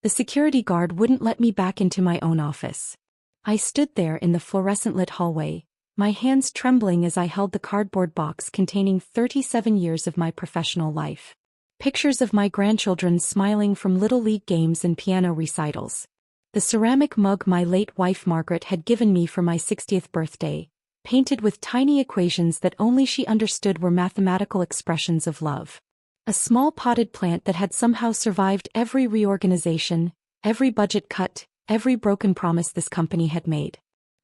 The security guard wouldn't let me back into my own office. I stood there in the fluorescent-lit hallway, my hands trembling as I held the cardboard box containing 37 years of my professional life. Pictures of my grandchildren smiling from Little League games and piano recitals. The ceramic mug my late wife Margaret had given me for my 60th birthday, painted with tiny equations that only she understood were mathematical expressions of love. A small potted plant that had somehow survived every reorganization, every budget cut, every broken promise this company had made.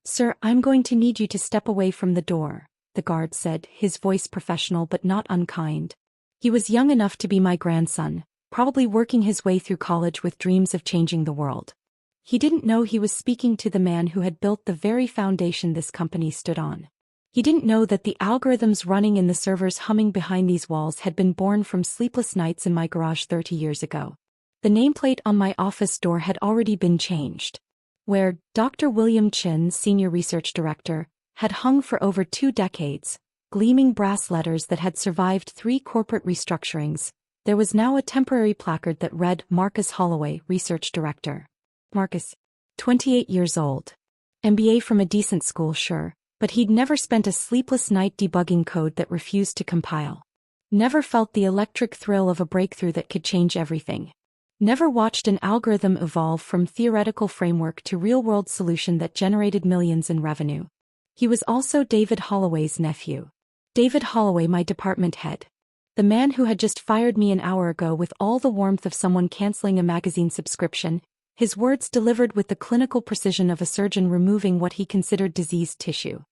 "Sir, I'm going to need you to step away from the door," the guard said, his voice professional but not unkind. He was young enough to be my grandson, probably working his way through college with dreams of changing the world. He didn't know he was speaking to the man who had built the very foundation this company stood on. He didn't know that the algorithms running and the servers humming behind these walls had been born from sleepless nights in my garage 30 years ago. The nameplate on my office door had already been changed. Where Dr. William Chin, Senior Research Director, had hung for over 2 decades, gleaming brass letters that had survived 3 corporate restructurings, there was now a temporary placard that read Marcus Holloway, Research Director. Marcus, 28 years old. MBA from a decent school, sure, but he'd never spent a sleepless night debugging code that refused to compile. Never felt the electric thrill of a breakthrough that could change everything. Never watched an algorithm evolve from theoretical framework to real-world solution that generated millions in revenue. He was also David Holloway's nephew. David Holloway, my department head. The man who had just fired me an hour ago with all the warmth of someone canceling a magazine subscription, his words delivered with the clinical precision of a surgeon removing what he considered diseased tissue.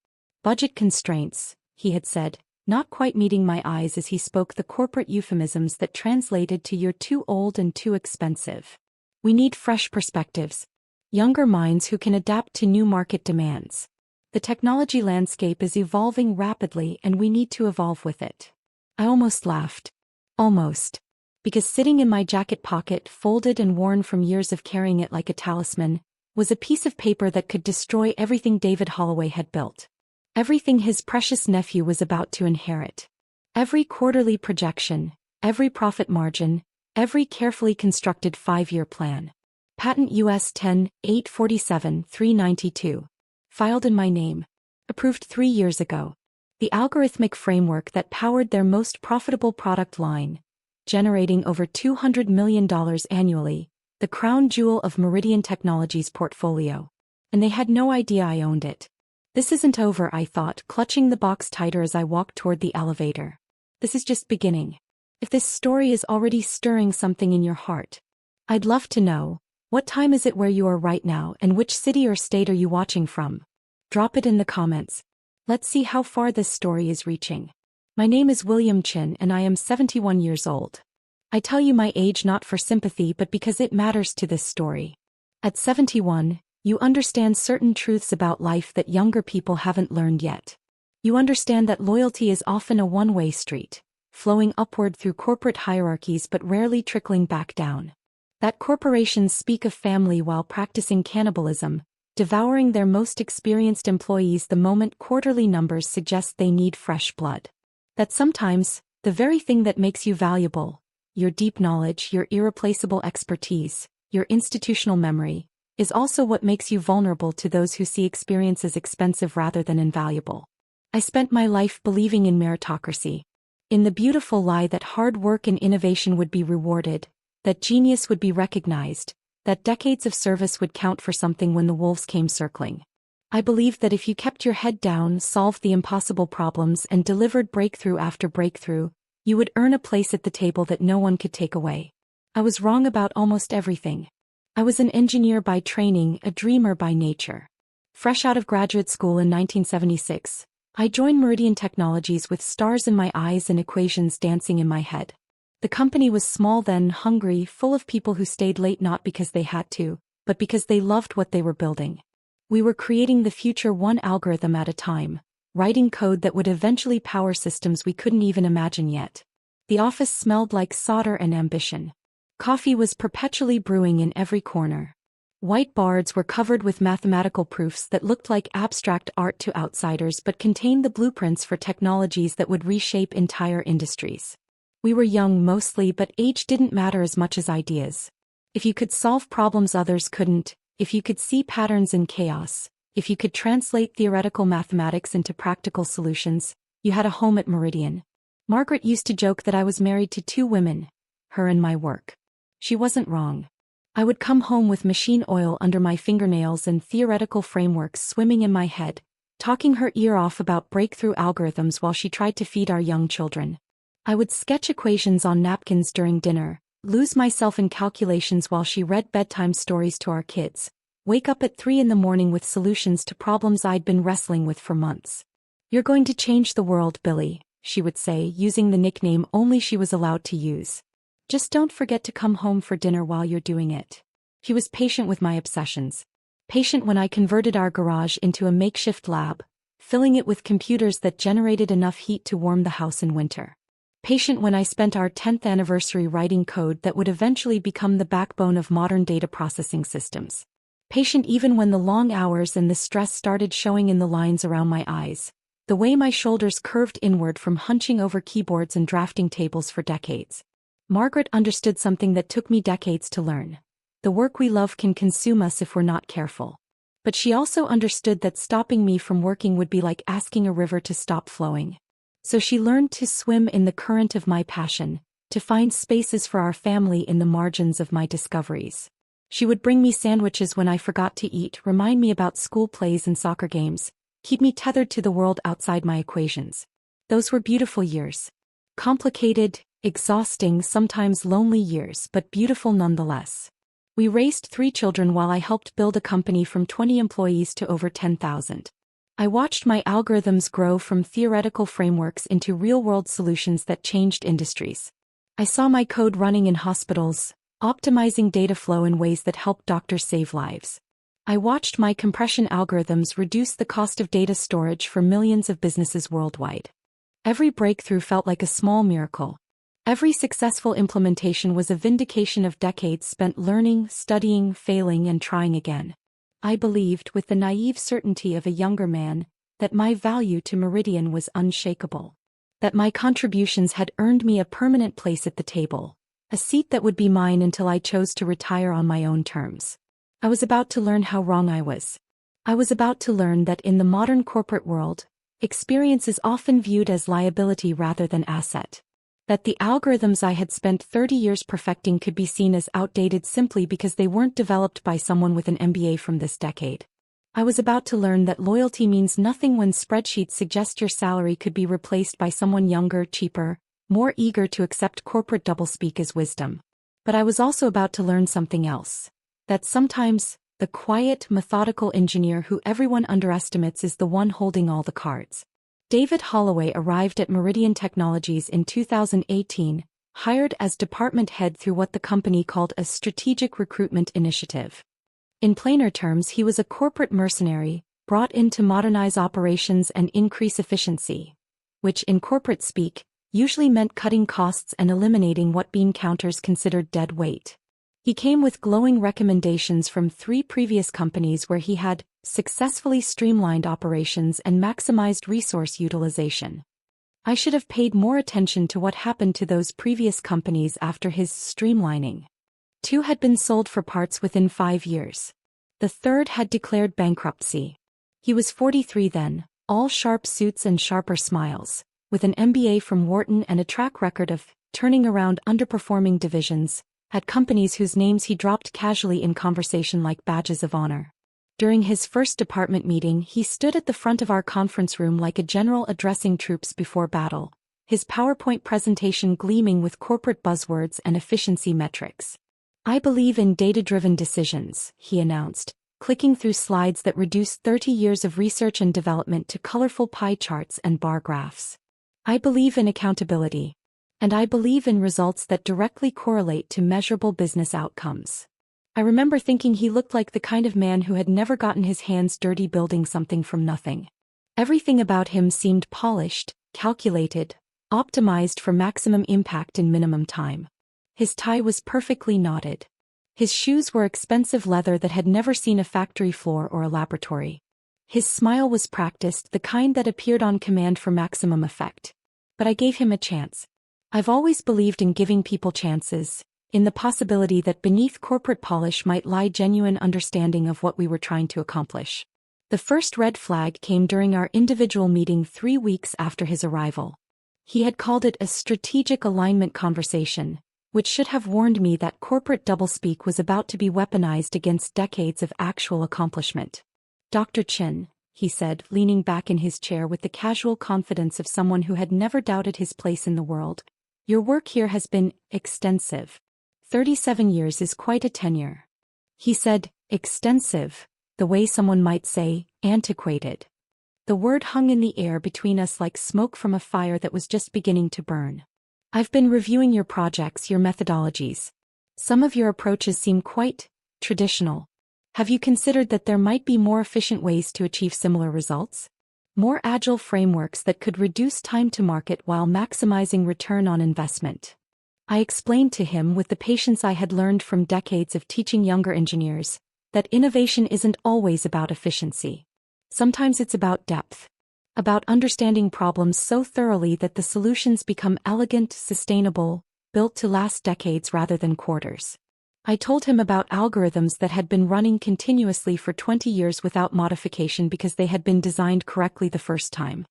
"Budget constraints," he had said, not quite meeting my eyes as he spoke the corporate euphemisms that translated to "you're too old and too expensive." "We need fresh perspectives. Younger minds who can adapt to new market demands. The technology landscape is evolving rapidly and we need to evolve with it." I almost laughed. Almost. Because sitting in my jacket pocket, folded and worn from years of carrying it like a talisman, was a piece of paper that could destroy everything David Holloway had built. Everything his precious nephew was about to inherit. Every quarterly projection, every profit margin, every carefully constructed 5-year plan. Patent US 10-847-392. Filed in my name. Approved 3 years ago. The algorithmic framework that powered their most profitable product line, generating over $200 million annually, the crown jewel of Meridian Technologies' portfolio. And they had no idea I owned it. This isn't over, I thought, clutching the box tighter as I walked toward the elevator. This is just beginning. If this story is already stirring something in your heart, I'd love to know, what time is it where you are right now and which city or state are you watching from? Drop it in the comments. Let's see how far this story is reaching. My name is William Chin and I am 71 years old. I tell you my age not for sympathy but because it matters to this story. At 71, you understand certain truths about life that younger people haven't learned yet. You understand that loyalty is often a one-way street, flowing upward through corporate hierarchies but rarely trickling back down. That corporations speak of family while practicing cannibalism, devouring their most experienced employees the moment quarterly numbers suggest they need fresh blood. That sometimes, the very thing that makes you valuable, your deep knowledge, your irreplaceable expertise, your institutional memory, is also what makes you vulnerable to those who see experience as expensive rather than invaluable. I spent my life believing in meritocracy. In the beautiful lie that hard work and innovation would be rewarded, that genius would be recognized, that decades of service would count for something when the wolves came circling. I believed that if you kept your head down, solved the impossible problems, and delivered breakthrough after breakthrough, you would earn a place at the table that no one could take away. I was wrong about almost everything. I was an engineer by training, a dreamer by nature. Fresh out of graduate school in 1976, I joined Meridian Technologies with stars in my eyes and equations dancing in my head. The company was small then, hungry, full of people who stayed late not because they had to, but because they loved what they were building. We were creating the future one algorithm at a time, writing code that would eventually power systems we couldn't even imagine yet. The office smelled like solder and ambition. Coffee was perpetually brewing in every corner. Whiteboards were covered with mathematical proofs that looked like abstract art to outsiders but contained the blueprints for technologies that would reshape entire industries. We were young mostly, but age didn't matter as much as ideas. If you could solve problems others couldn't, if you could see patterns in chaos, if you could translate theoretical mathematics into practical solutions, you had a home at Meridian. Margaret used to joke that I was married to two women, her and my work. She wasn't wrong. I would come home with machine oil under my fingernails and theoretical frameworks swimming in my head, talking her ear off about breakthrough algorithms while she tried to feed our young children. I would sketch equations on napkins during dinner, lose myself in calculations while she read bedtime stories to our kids, wake up at 3 a.m. with solutions to problems I'd been wrestling with for months. "You're going to change the world, Billy," she would say, using the nickname only she was allowed to use. "Just don't forget to come home for dinner while you're doing it." She was patient with my obsessions. Patient when I converted our garage into a makeshift lab, filling it with computers that generated enough heat to warm the house in winter. Patient when I spent our 10th anniversary writing code that would eventually become the backbone of modern data processing systems. Patient even when the long hours and the stress started showing in the lines around my eyes, the way my shoulders curved inward from hunching over keyboards and drafting tables for decades. Margaret understood something that took me decades to learn. The work we love can consume us if we're not careful. But she also understood that stopping me from working would be like asking a river to stop flowing. So she learned to swim in the current of my passion, to find spaces for our family in the margins of my discoveries. She would bring me sandwiches when I forgot to eat, remind me about school plays and soccer games, keep me tethered to the world outside my equations. Those were beautiful years. Complicated, exhausting, sometimes lonely years, but beautiful nonetheless. We raised 3 children while I helped build a company from 20 employees to over 10,000. I watched my algorithms grow from theoretical frameworks into real-world solutions that changed industries. I saw my code running in hospitals, optimizing data flow in ways that helped doctors save lives. I watched my compression algorithms reduce the cost of data storage for millions of businesses worldwide. Every breakthrough felt like a small miracle. Every successful implementation was a vindication of decades spent learning, studying, failing, and trying again. I believed, with the naive certainty of a younger man, that my value to Meridian was unshakable. That my contributions had earned me a permanent place at the table, a seat that would be mine until I chose to retire on my own terms. I was about to learn how wrong I was. I was about to learn that in the modern corporate world, experience is often viewed as liability rather than asset. That the algorithms I had spent 30 years perfecting could be seen as outdated simply because they weren't developed by someone with an MBA from this decade. I was about to learn that loyalty means nothing when spreadsheets suggest your salary could be replaced by someone younger, cheaper, more eager to accept corporate doublespeak as wisdom. But I was also about to learn something else. That sometimes, the quiet, methodical engineer who everyone underestimates is the one holding all the cards. David Holloway arrived at Meridian Technologies in 2018, hired as department head through what the company called a strategic recruitment initiative. In plainer terms, he was a corporate mercenary, brought in to modernize operations and increase efficiency, which in corporate speak, usually meant cutting costs and eliminating what bean counters considered dead weight. He came with glowing recommendations from 3 previous companies where he had successfully streamlined operations and maximized resource utilization. I should have paid more attention to what happened to those previous companies after his streamlining. 2 had been sold for parts within 5 years. The third had declared bankruptcy. He was 43 then, all sharp suits and sharper smiles, with an MBA from Wharton and a track record of turning around underperforming divisions, at companies whose names he dropped casually in conversation like badges of honor. During his first department meeting, he stood at the front of our conference room like a general addressing troops before battle, his PowerPoint presentation gleaming with corporate buzzwords and efficiency metrics. "I believe in data-driven decisions," he announced, clicking through slides that reduced 30 years of research and development to colorful pie charts and bar graphs. "I believe in accountability. And I believe in results that directly correlate to measurable business outcomes." I remember thinking he looked like the kind of man who had never gotten his hands dirty building something from nothing. Everything about him seemed polished, calculated, optimized for maximum impact in minimum time. His tie was perfectly knotted. His shoes were expensive leather that had never seen a factory floor or a laboratory. His smile was practiced, the kind that appeared on command for maximum effect. But I gave him a chance. I've always believed in giving people chances, in the possibility that beneath corporate polish might lie genuine understanding of what we were trying to accomplish. The first red flag came during our individual meeting 3 weeks after his arrival. He had called it a strategic alignment conversation, which should have warned me that corporate doublespeak was about to be weaponized against decades of actual accomplishment. Dr. Chin, he said, leaning back in his chair with the casual confidence of someone who had never doubted his place in the world, your work here has been extensive. 37 years is quite a tenure. He said, extensive, the way someone might say, antiquated. The word hung in the air between us like smoke from a fire that was just beginning to burn. I've been reviewing your projects, your methodologies. Some of your approaches seem quite traditional. Have you considered that there might be more efficient ways to achieve similar results? More agile frameworks that could reduce time to market while maximizing return on investment. I explained to him with the patience I had learned from decades of teaching younger engineers, that innovation isn't always about efficiency. Sometimes it's about depth. About understanding problems so thoroughly that the solutions become elegant, sustainable, built to last decades rather than quarters. I told him about algorithms that had been running continuously for 20 years without modification because they had been designed correctly the first time.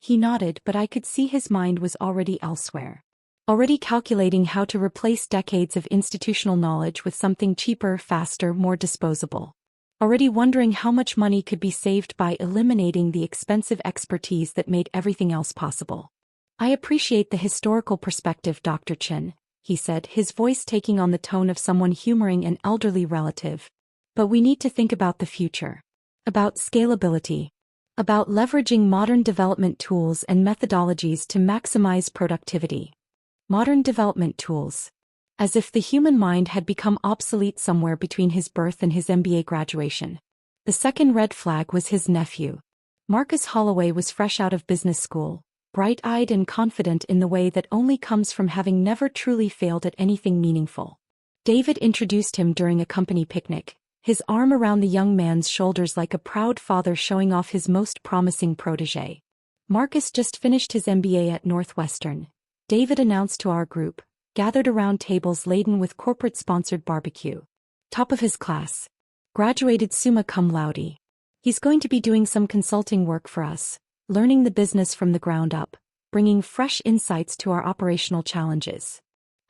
He nodded, but I could see his mind was already elsewhere. Already calculating how to replace decades of institutional knowledge with something cheaper, faster, more disposable. Already wondering how much money could be saved by eliminating the expensive expertise that made everything else possible. I appreciate the historical perspective, Dr. Chin, he said, his voice taking on the tone of someone humoring an elderly relative. But we need to think about the future. About scalability. About leveraging modern development tools and methodologies to maximize productivity. Modern development tools. As if the human mind had become obsolete somewhere between his birth and his MBA graduation. The second red flag was his nephew. Marcus Holloway was fresh out of business school, bright-eyed and confident in the way that only comes from having never truly failed at anything meaningful. David introduced him during a company picnic, his arm around the young man's shoulders like a proud father showing off his most promising protege. Marcus just finished his MBA at Northwestern, David announced to our group, gathered around tables laden with corporate-sponsored barbecue. Top of his class. Graduated summa cum laude. He's going to be doing some consulting work for us, learning the business from the ground up, bringing fresh insights to our operational challenges.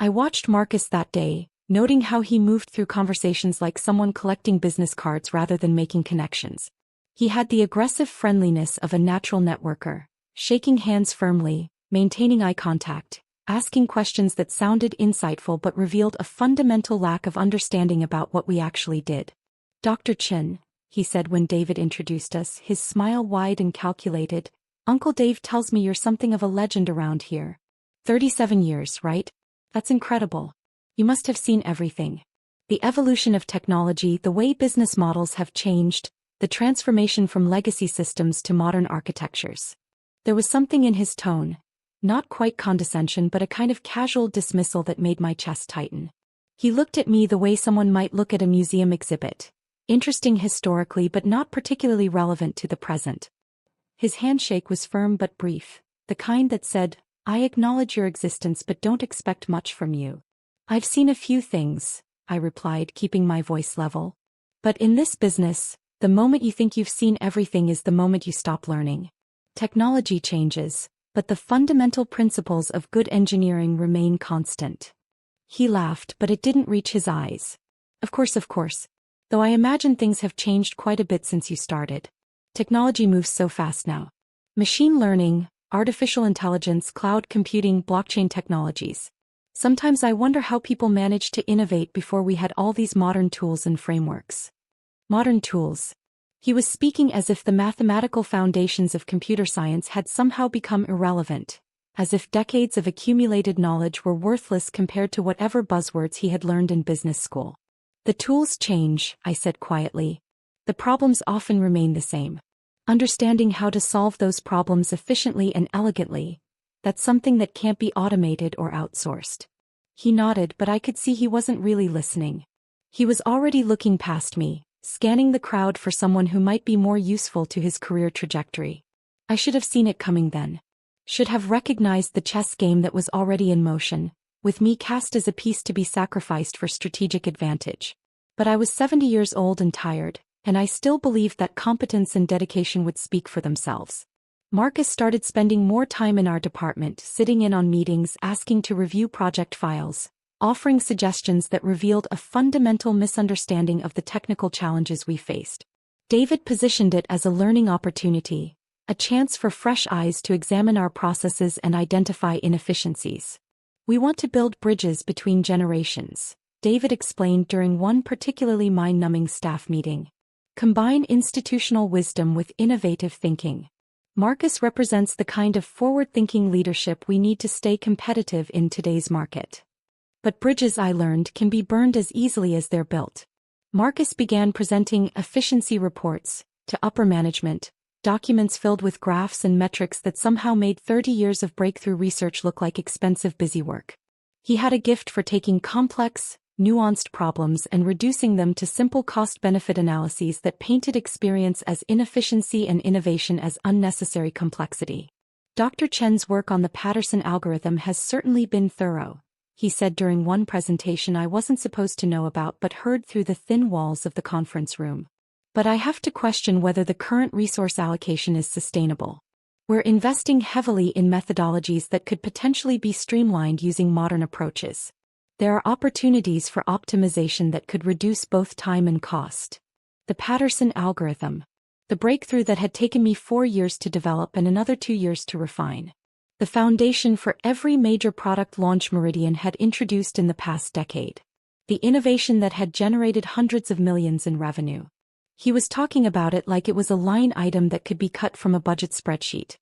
I watched Marcus that day, noting how he moved through conversations like someone collecting business cards rather than making connections. He had the aggressive friendliness of a natural networker, shaking hands firmly, maintaining eye contact, asking questions that sounded insightful but revealed a fundamental lack of understanding about what we actually did. Dr. Chin, he said when David introduced us, his smile wide and calculated, Uncle Dave tells me you're something of a legend around here. 37 years, right? That's incredible. You must have seen everything. The evolution of technology, the way business models have changed, the transformation from legacy systems to modern architectures. There was something in his tone. Not quite condescension but a kind of casual dismissal that made my chest tighten. He looked at me the way someone might look at a museum exhibit. Interesting historically but not particularly relevant to the present. His handshake was firm but brief, the kind that said, I acknowledge your existence but don't expect much from you. I've seen a few things, I replied, keeping my voice level. But in this business, the moment you think you've seen everything is the moment you stop learning. Technology changes, but the fundamental principles of good engineering remain constant. He laughed, but it didn't reach his eyes. Of course. Though I imagine things have changed quite a bit since you started. Technology moves so fast now. Machine learning, artificial intelligence, cloud computing, blockchain technologies. Sometimes I wonder how people managed to innovate before we had all these modern tools and frameworks. Modern tools. He was speaking as if the mathematical foundations of computer science had somehow become irrelevant, as if decades of accumulated knowledge were worthless compared to whatever buzzwords he had learned in business school. The tools change, I said quietly. The problems often remain the same. Understanding how to solve those problems efficiently and elegantly, that's something that can't be automated or outsourced. He nodded, but I could see he wasn't really listening. He was already looking past me, scanning the crowd for someone who might be more useful to his career trajectory. I should have seen it coming then. Should have recognized the chess game that was already in motion, with me cast as a piece to be sacrificed for strategic advantage. But I was 70 years old and tired, and I still believed that competence and dedication would speak for themselves. Marcus started spending more time in our department, sitting in on meetings, asking to review project files, offering suggestions that revealed a fundamental misunderstanding of the technical challenges we faced. David positioned it as a learning opportunity, a chance for fresh eyes to examine our processes and identify inefficiencies. We want to build bridges between generations, David explained during one particularly mind-numbing staff meeting. Combine institutional wisdom with innovative thinking. Marcus represents the kind of forward-thinking leadership we need to stay competitive in today's market. But bridges, I learned, can be burned as easily as they're built. Marcus began presenting efficiency reports to upper management, documents filled with graphs and metrics that somehow made 30 years of breakthrough research look like expensive busy work. He had a gift for taking complex, nuanced problems and reducing them to simple cost-benefit analyses that painted experience as inefficiency and innovation as unnecessary complexity. Dr. Chen's work on the Patterson algorithm has certainly been thorough, he said during one presentation I wasn't supposed to know about but heard through the thin walls of the conference room. But I have to question whether the current resource allocation is sustainable. We're investing heavily in methodologies that could potentially be streamlined using modern approaches. There are opportunities for optimization that could reduce both time and cost. The Patterson algorithm, the breakthrough that had taken me 4 years to develop and another 2 years to refine. The foundation for every major product launch Meridian had introduced in the past decade. The innovation that had generated hundreds of millions in revenue. He was talking about it like it was a line item that could be cut from a budget spreadsheet.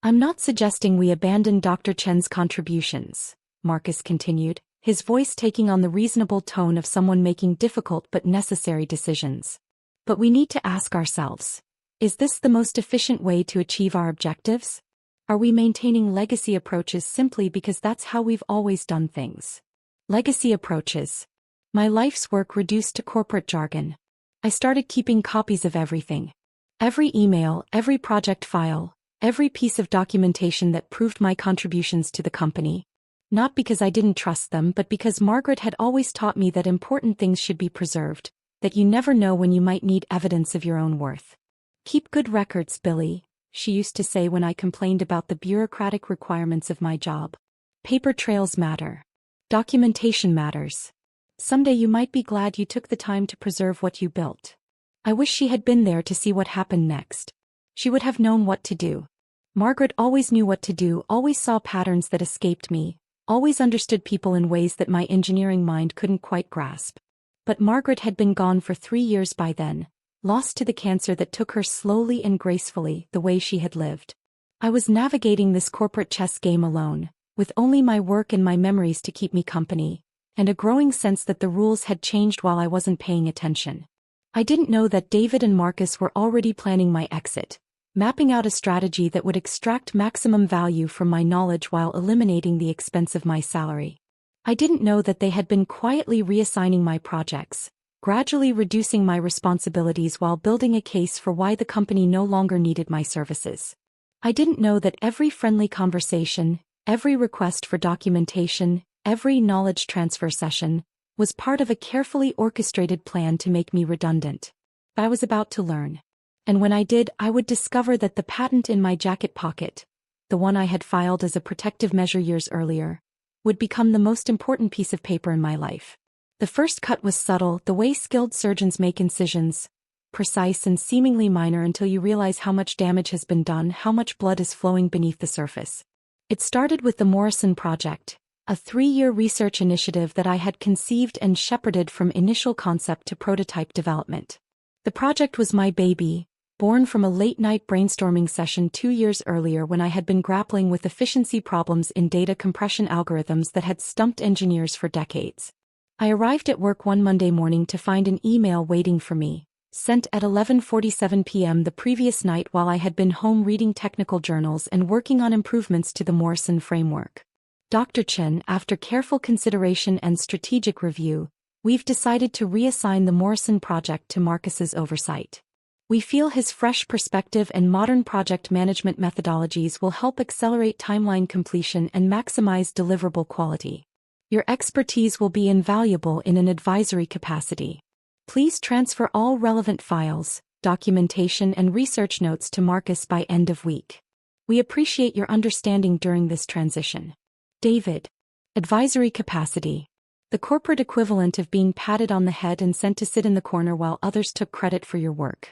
I'm not suggesting we abandon Dr. Chen's contributions, Marcus continued, his voice taking on the reasonable tone of someone making difficult but necessary decisions. But we need to ask ourselves, is this the most efficient way to achieve our objectives? Are we maintaining legacy approaches simply because that's how we've always done things? Legacy approaches. My life's work reduced to corporate jargon. I started keeping copies of everything. Every email, every project file, every piece of documentation that proved my contributions to the company. Not because I didn't trust them but because Margaret had always taught me that important things should be preserved, that you never know when you might need evidence of your own worth. Keep good records, Billy, she used to say when I complained about the bureaucratic requirements of my job. Paper trails matter. Documentation matters. Someday you might be glad you took the time to preserve what you built. I wish she had been there to see what happened next. She would have known what to do. Margaret always knew what to do, always saw patterns that escaped me, always understood people in ways that my engineering mind couldn't quite grasp. But Margaret had been gone for 3 years by then, lost to the cancer that took her slowly and gracefully, the way she had lived. I was navigating this corporate chess game alone, with only my work and my memories to keep me company, and a growing sense that the rules had changed while I wasn't paying attention. I didn't know that David and Marcus were already planning my exit, mapping out a strategy that would extract maximum value from my knowledge while eliminating the expense of my salary. I didn't know that they had been quietly reassigning my projects, gradually reducing my responsibilities while building a case for why the company no longer needed my services. I didn't know that every friendly conversation, every request for documentation, every knowledge transfer session, was part of a carefully orchestrated plan to make me redundant. I was about to learn. And when I did, I would discover that the patent in my jacket pocket, the one I had filed as a protective measure years earlier, would become the most important piece of paper in my life. The first cut was subtle, the way skilled surgeons make incisions, precise and seemingly minor until you realize how much damage has been done, how much blood is flowing beneath the surface. It started with the Morrison Project, a 3-year research initiative that I had conceived and shepherded from initial concept to prototype development. The project was my baby, born from a late-night brainstorming session 2 years earlier when I had been grappling with efficiency problems in data compression algorithms that had stumped engineers for decades. I arrived at work one Monday morning to find an email waiting for me, sent at 11:47 p.m. the previous night while I had been home reading technical journals and working on improvements to the Morrison framework. Dr. Chen, after careful consideration and strategic review, we've decided to reassign the Morrison project to Marcus's oversight. We feel his fresh perspective and modern project management methodologies will help accelerate timeline completion and maximize deliverable quality. Your expertise will be invaluable in an advisory capacity. Please transfer all relevant files, documentation and research notes to Marcus by end of week. We appreciate your understanding during this transition. David. Advisory capacity. The corporate equivalent of being patted on the head and sent to sit in the corner while others took credit for your work.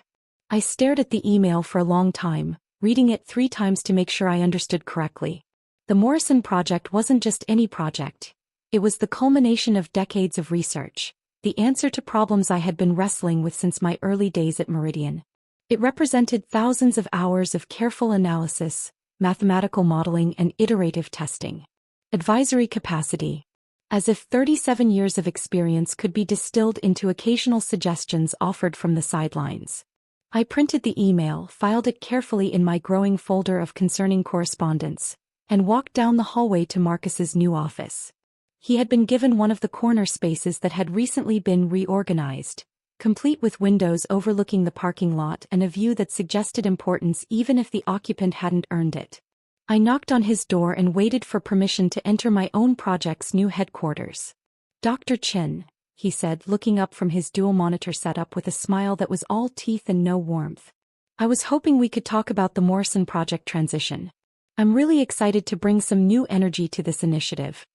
I stared at the email for a long time, reading it 3 times to make sure I understood correctly. The Morrison Project wasn't just any project. It was the culmination of decades of research, the answer to problems I had been wrestling with since my early days at Meridian. It represented thousands of hours of careful analysis, mathematical modeling and iterative testing. Advisory capacity. As if 37 years of experience could be distilled into occasional suggestions offered from the sidelines. I printed the email, filed it carefully in my growing folder of concerning correspondence, and walked down the hallway to Marcus's new office. He had been given one of the corner spaces that had recently been reorganized, complete with windows overlooking the parking lot and a view that suggested importance even if the occupant hadn't earned it. I knocked on his door and waited for permission to enter my own project's new headquarters. Dr. Chin, he said, looking up from his dual-monitor setup with a smile that was all teeth and no warmth. I was hoping we could talk about the Morrison Project transition. I'm really excited to bring some new energy to this initiative.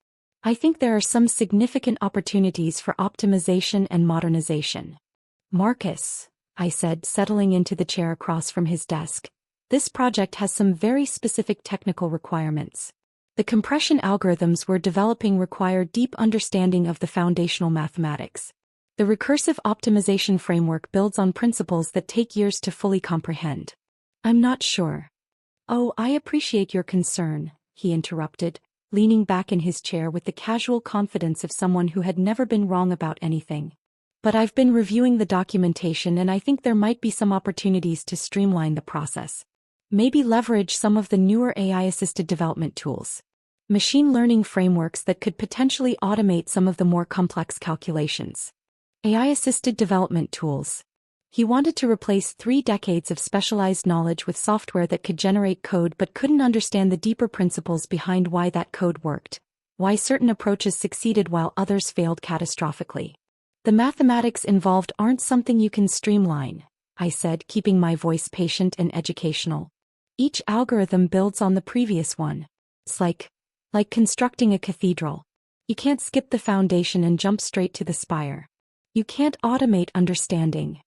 I think there are some significant opportunities for optimization and modernization. Marcus, I said, settling into the chair across from his desk. This project has some very specific technical requirements. The compression algorithms we're developing require deep understanding of the foundational mathematics. The recursive optimization framework builds on principles that take years to fully comprehend. I'm not sure. Oh, I appreciate your concern, he interrupted, leaning back in his chair with the casual confidence of someone who had never been wrong about anything. But I've been reviewing the documentation and I think there might be some opportunities to streamline the process. Maybe leverage some of the newer AI-assisted development tools. Machine learning frameworks that could potentially automate some of the more complex calculations. AI-assisted development tools. He wanted to replace 3 decades of specialized knowledge with software that could generate code but couldn't understand the deeper principles behind why that code worked, why certain approaches succeeded while others failed catastrophically. The mathematics involved aren't something you can streamline, I said, keeping my voice patient and educational. Each algorithm builds on the previous one. It's like constructing a cathedral. You can't skip the foundation and jump straight to the spire. You can't automate understanding.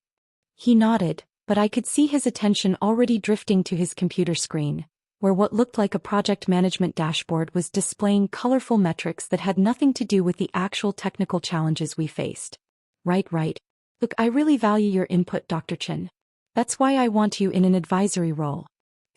He nodded, but I could see his attention already drifting to his computer screen, where what looked like a project management dashboard was displaying colorful metrics that had nothing to do with the actual technical challenges we faced. Right. Look, I really value your input, Dr. Chin. That's why I want you in an advisory role.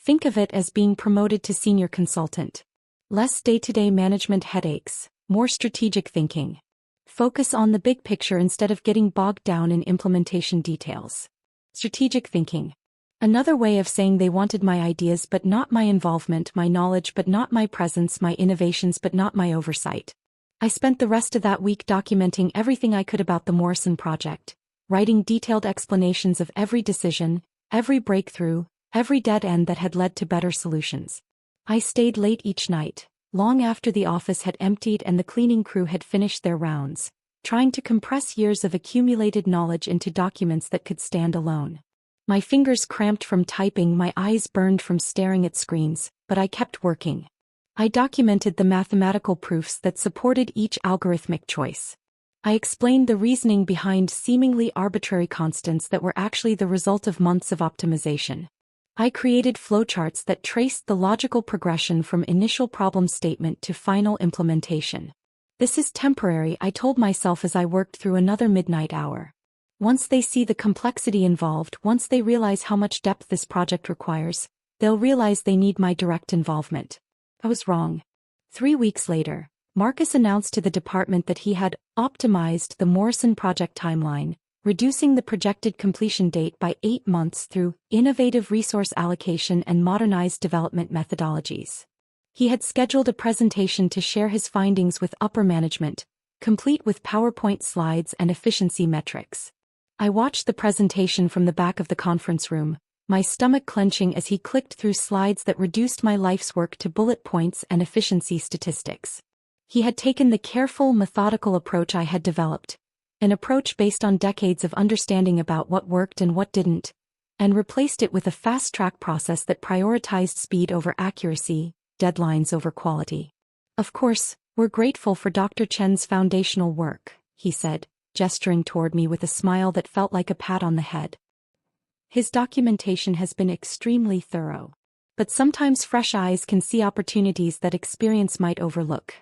Think of it as being promoted to senior consultant. Less day-to-day management headaches, more strategic thinking. Focus on the big picture instead of getting bogged down in implementation details. Strategic thinking. Another way of saying they wanted my ideas but not my involvement, my knowledge but not my presence, my innovations but not my oversight. I spent the rest of that week documenting everything I could about the Morrison Project, writing detailed explanations of every decision, every breakthrough, every dead end that had led to better solutions. I stayed late each night, long after the office had emptied and the cleaning crew had finished their rounds, trying to compress years of accumulated knowledge into documents that could stand alone. My fingers cramped from typing, my eyes burned from staring at screens, but I kept working. I documented the mathematical proofs that supported each algorithmic choice. I explained the reasoning behind seemingly arbitrary constants that were actually the result of months of optimization. I created flowcharts that traced the logical progression from initial problem statement to final implementation. This is temporary, I told myself as I worked through another midnight hour. Once they see the complexity involved, once they realize how much depth this project requires, they'll realize they need my direct involvement. I was wrong. 3 weeks later, Marcus announced to the department that he had optimized the Morrison Project timeline, reducing the projected completion date by 8 months through innovative resource allocation and modernized development methodologies. He had scheduled a presentation to share his findings with upper management, complete with PowerPoint slides and efficiency metrics. I watched the presentation from the back of the conference room, my stomach clenching as he clicked through slides that reduced my life's work to bullet points and efficiency statistics. He had taken the careful, methodical approach I had developed, an approach based on decades of understanding about what worked and what didn't, and replaced it with a fast-track process that prioritized speed over accuracy, deadlines over quality. Of course, we're grateful for Dr. Chen's foundational work, he said, gesturing toward me with a smile that felt like a pat on the head. His documentation has been extremely thorough. But sometimes fresh eyes can see opportunities that experience might overlook.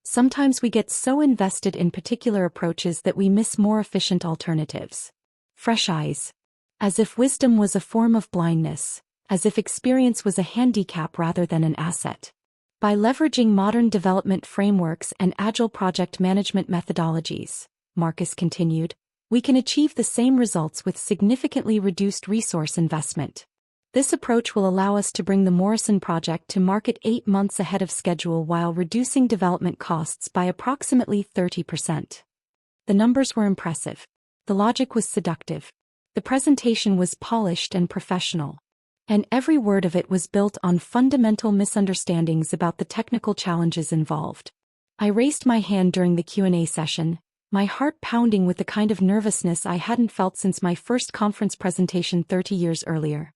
Sometimes we get so invested in particular approaches that we miss more efficient alternatives. Fresh eyes. As if wisdom was a form of blindness, as if experience was a handicap rather than an asset. By leveraging modern development frameworks and agile project management methodologies, Marcus continued, we can achieve the same results with significantly reduced resource investment. This approach will allow us to bring the Morrison project to market 8 months ahead of schedule while reducing development costs by approximately 30%. The numbers were impressive. The logic was seductive. The presentation was polished and professional. And every word of it was built on fundamental misunderstandings about the technical challenges involved. I raised my hand during the Q&A session, my heart pounding with the kind of nervousness I hadn't felt since my first conference presentation 30 years earlier.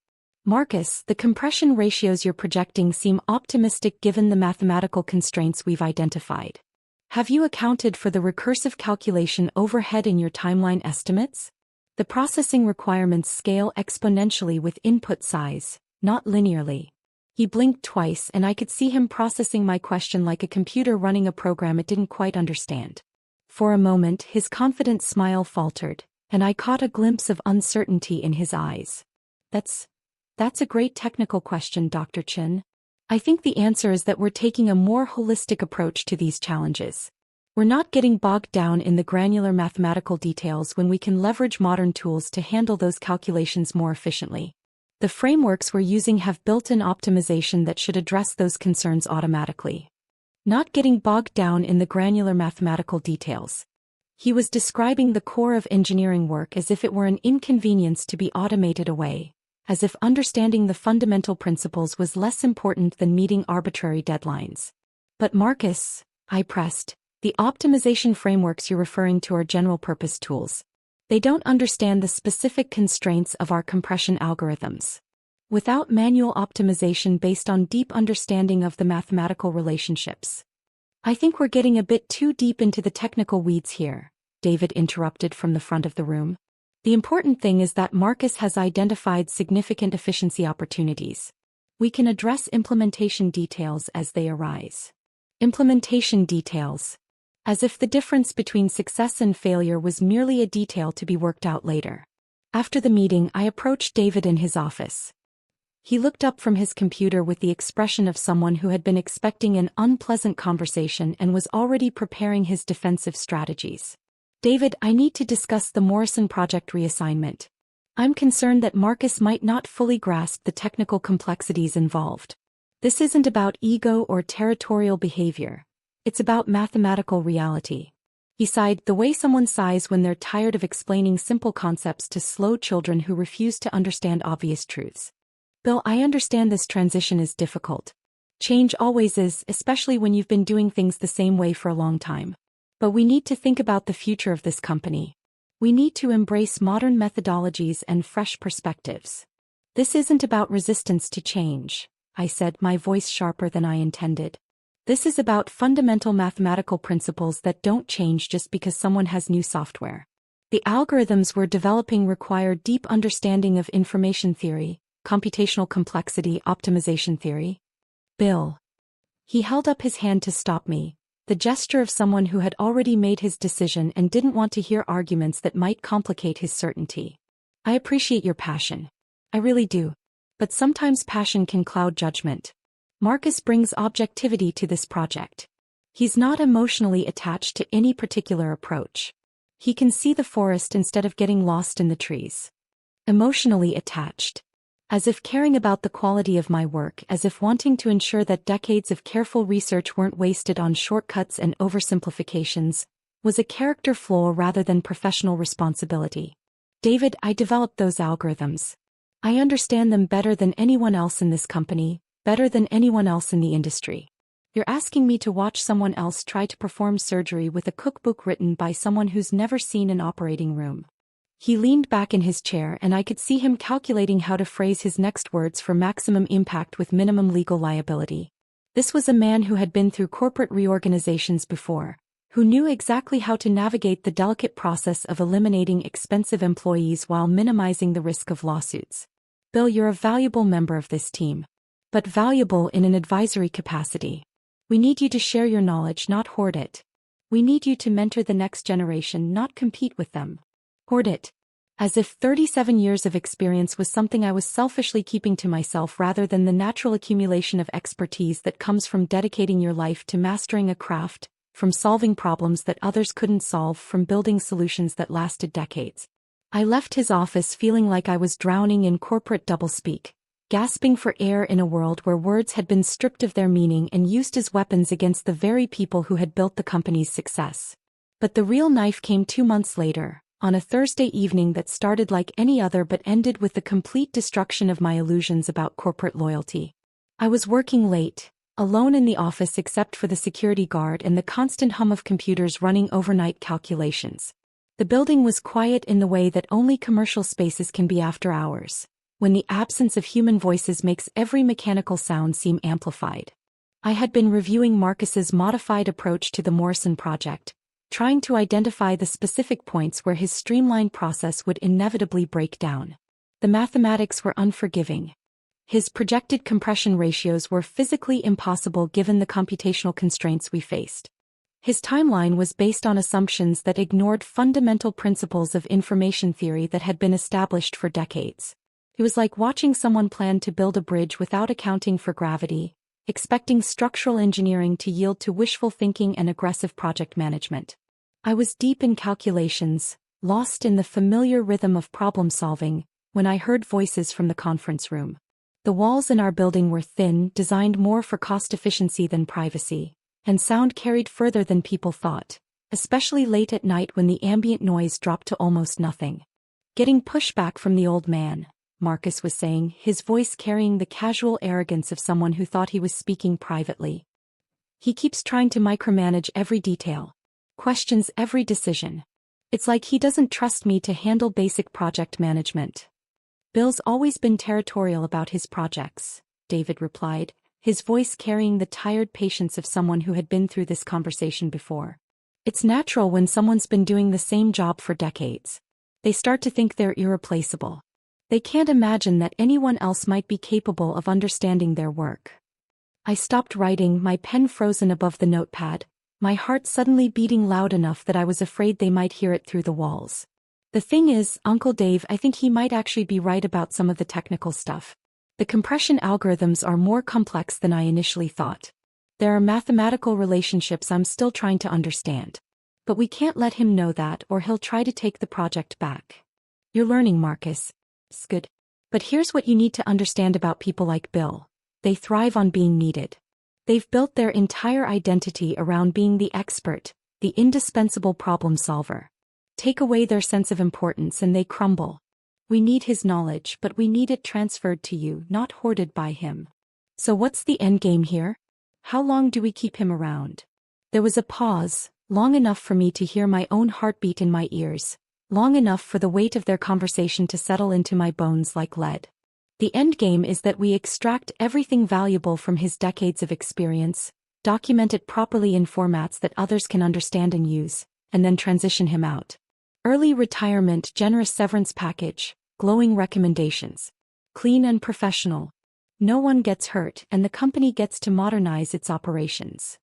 Marcus, the compression ratios you're projecting seem optimistic given the mathematical constraints we've identified. Have you accounted for the recursive calculation overhead in your timeline estimates? The processing requirements scale exponentially with input size, not linearly. He blinked twice and I could see him processing my question like a computer running a program it didn't quite understand. For a moment his confident smile faltered, and I caught a glimpse of uncertainty in his eyes. That's a great technical question, Dr. Chen. I think the answer is that we're taking a more holistic approach to these challenges. We're not getting bogged down in the granular mathematical details when we can leverage modern tools to handle those calculations more efficiently. The frameworks we're using have built-in optimization that should address those concerns automatically. Not getting bogged down in the granular mathematical details. He was describing the core of engineering work as if it were an inconvenience to be automated away, as if understanding the fundamental principles was less important than meeting arbitrary deadlines. But Marcus, I pressed, the optimization frameworks you're referring to are general-purpose tools. They don't understand the specific constraints of our compression algorithms. Without manual optimization based on deep understanding of the mathematical relationships. I think we're getting a bit too deep into the technical weeds here, David interrupted from the front of the room. The important thing is that Marcus has identified significant efficiency opportunities. We can address implementation details as they arise. Implementation details. As if the difference between success and failure was merely a detail to be worked out later. After the meeting, I approached David in his office. He looked up from his computer with the expression of someone who had been expecting an unpleasant conversation and was already preparing his defensive strategies. David, I need to discuss the Morrison project reassignment. I'm concerned that Marcus might not fully grasp the technical complexities involved. This isn't about ego or territorial behavior. It's about mathematical reality. He sighed, the way someone sighs when they're tired of explaining simple concepts to slow children who refuse to understand obvious truths. Bill, I understand this transition is difficult. Change always is, especially when you've been doing things the same way for a long time. But we need to think about the future of this company. We need to embrace modern methodologies and fresh perspectives. This isn't about resistance to change, I said, my voice sharper than I intended. This is about fundamental mathematical principles that don't change just because someone has new software. The algorithms we're developing require deep understanding of information theory, computational complexity, optimization theory. Bill. He held up his hand to stop me, the gesture of someone who had already made his decision and didn't want to hear arguments that might complicate his certainty. I appreciate your passion. I really do. But sometimes passion can cloud judgment. Marcus brings objectivity to this project. He's not emotionally attached to any particular approach. He can see the forest instead of getting lost in the trees. Emotionally attached. As if caring about the quality of my work, as if wanting to ensure that decades of careful research weren't wasted on shortcuts and oversimplifications, was a character flaw rather than professional responsibility. David, I developed those algorithms. I understand them better than anyone else in this company, better than anyone else in the industry. You're asking me to watch someone else try to perform surgery with a cookbook written by someone who's never seen an operating room. He leaned back in his chair and I could see him calculating how to phrase his next words for maximum impact with minimum legal liability. This was a man who had been through corporate reorganizations before, who knew exactly how to navigate the delicate process of eliminating expensive employees while minimizing the risk of lawsuits. Bill, you're a valuable member of this team. But valuable in an advisory capacity. We need you to share your knowledge, not hoard it. We need you to mentor the next generation, not compete with them. Hoard it. As if 37 years of experience was something I was selfishly keeping to myself rather than the natural accumulation of expertise that comes from dedicating your life to mastering a craft, from solving problems that others couldn't solve, from building solutions that lasted decades. I left his office feeling like I was drowning in corporate doublespeak, gasping for air in a world where words had been stripped of their meaning and used as weapons against the very people who had built the company's success. But the real knife came 2 months later, on a Thursday evening that started like any other but ended with the complete destruction of my illusions about corporate loyalty. I was working late, alone in the office except for the security guard and the constant hum of computers running overnight calculations. The building was quiet in the way that only commercial spaces can be after hours, when the absence of human voices makes every mechanical sound seem amplified. I had been reviewing Marcus's modified approach to the Morrison project, trying to identify the specific points where his streamlined process would inevitably break down. The mathematics were unforgiving. His projected compression ratios were physically impossible given the computational constraints we faced. His timeline was based on assumptions that ignored fundamental principles of information theory that had been established for decades. It was like watching someone plan to build a bridge without accounting for gravity, expecting structural engineering to yield to wishful thinking and aggressive project management. I was deep in calculations, lost in the familiar rhythm of problem-solving, when I heard voices from the conference room. The walls in our building were thin, designed more for cost efficiency than privacy, and sound carried further than people thought, especially late at night when the ambient noise dropped to almost nothing. Getting pushback from the old man, Marcus was saying, his voice carrying the casual arrogance of someone who thought he was speaking privately. He keeps trying to micromanage every detail, questions every decision. It's like he doesn't trust me to handle basic project management. Bill's always been territorial about his projects, David replied, his voice carrying the tired patience of someone who had been through this conversation before. It's natural when someone's been doing the same job for decades. They start to think they're irreplaceable. They can't imagine that anyone else might be capable of understanding their work. I stopped writing, my pen frozen above the notepad, my heart suddenly beating loud enough that I was afraid they might hear it through the walls. The thing is, Uncle Dave, I think he might actually be right about some of the technical stuff. The compression algorithms are more complex than I initially thought. There are mathematical relationships I'm still trying to understand. But we can't let him know that or he'll try to take the project back. You're learning, Marcus. It's good. But here's what you need to understand about people like Bill. They thrive on being needed. They've built their entire identity around being the expert, the indispensable problem solver. Take away their sense of importance and they crumble. We need his knowledge, but we need it transferred to you, not hoarded by him. So what's the end game here? How long do we keep him around? There was a pause, long enough for me to hear my own heartbeat in my ears, long enough for the weight of their conversation to settle into my bones like lead. The end game is that we extract everything valuable from his decades of experience, document it properly in formats that others can understand and use, and then transition him out. Early retirement, generous severance package, glowing recommendations. Clean and professional. No one gets hurt and the company gets to modernize its operations.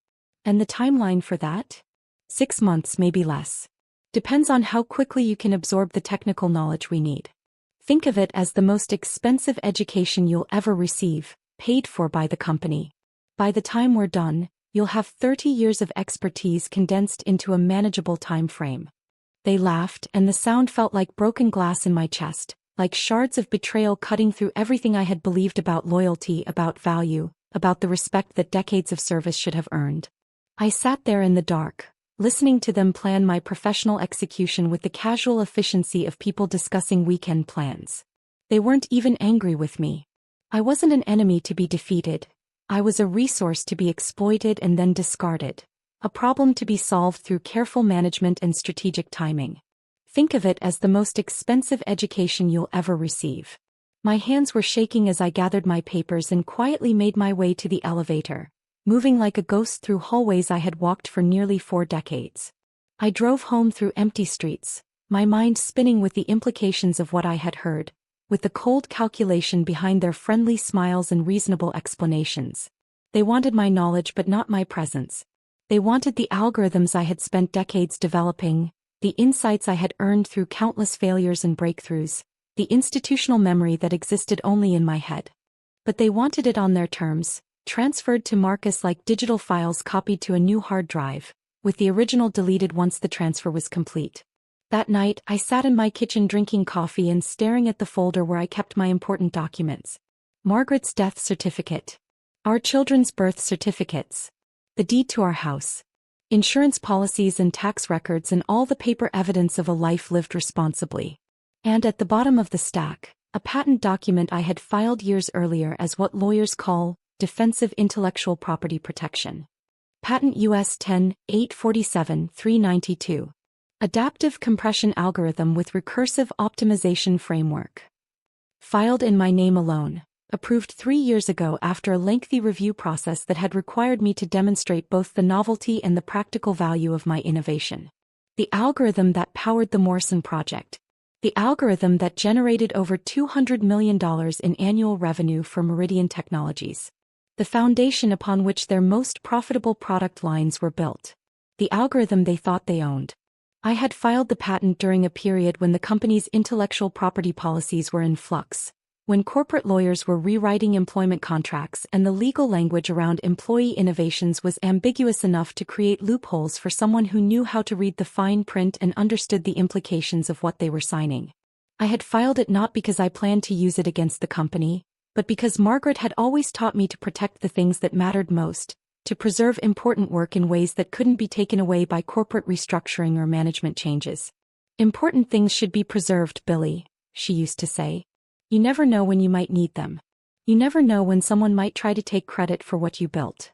And the timeline for that? 6 months, maybe less. Depends on how quickly you can absorb the technical knowledge we need. Think of it as the most expensive education you'll ever receive, paid for by the company. By the time we're done, you'll have 30 years of expertise condensed into a manageable time frame. They laughed, and the sound felt like broken glass in my chest, like shards of betrayal cutting through everything I had believed about loyalty, about value, about the respect that decades of service should have earned. I sat there in the dark, listening to them plan my professional execution with the casual efficiency of people discussing weekend plans. They weren't even angry with me. I wasn't an enemy to be defeated, I was a resource to be exploited and then discarded. A problem to be solved through careful management and strategic timing. Think of it as the most expensive education you'll ever receive. My hands were shaking as I gathered my papers and quietly made my way to the elevator, moving like a ghost through hallways I had walked for nearly 4 decades. I drove home through empty streets, my mind spinning with the implications of what I had heard, with the cold calculation behind their friendly smiles and reasonable explanations. They wanted my knowledge but not my presence. They wanted the algorithms I had spent decades developing, the insights I had earned through countless failures and breakthroughs, the institutional memory that existed only in my head. But they wanted it on their terms, transferred to Marcus like digital files copied to a new hard drive, with the original deleted once the transfer was complete. That night, I sat in my kitchen drinking coffee and staring at the folder where I kept my important documents. Margaret's death certificate. Our children's birth certificates. The deed to our house. Insurance policies and tax records and all the paper evidence of a life lived responsibly. And at the bottom of the stack, a patent document I had filed years earlier as what lawyers call defensive intellectual property protection. Patent US 10-847-392. Adaptive compression algorithm with recursive optimization framework. Filed in my name alone. Approved 3 years ago after a lengthy review process that had required me to demonstrate both the novelty and the practical value of my innovation. The algorithm that powered the Morrison project. The algorithm that generated over $200 million in annual revenue for Meridian Technologies. The foundation upon which their most profitable product lines were built. The algorithm they thought they owned. I had filed the patent during a period when the company's intellectual property policies were in flux, when corporate lawyers were rewriting employment contracts and the legal language around employee innovations was ambiguous enough to create loopholes for someone who knew how to read the fine print and understood the implications of what they were signing. I had filed it not because I planned to use it against the company, but because Margaret had always taught me to protect the things that mattered most, to preserve important work in ways that couldn't be taken away by corporate restructuring or management changes. Important things should be preserved, Billy, she used to say. You never know when you might need them. You never know when someone might try to take credit for what you built.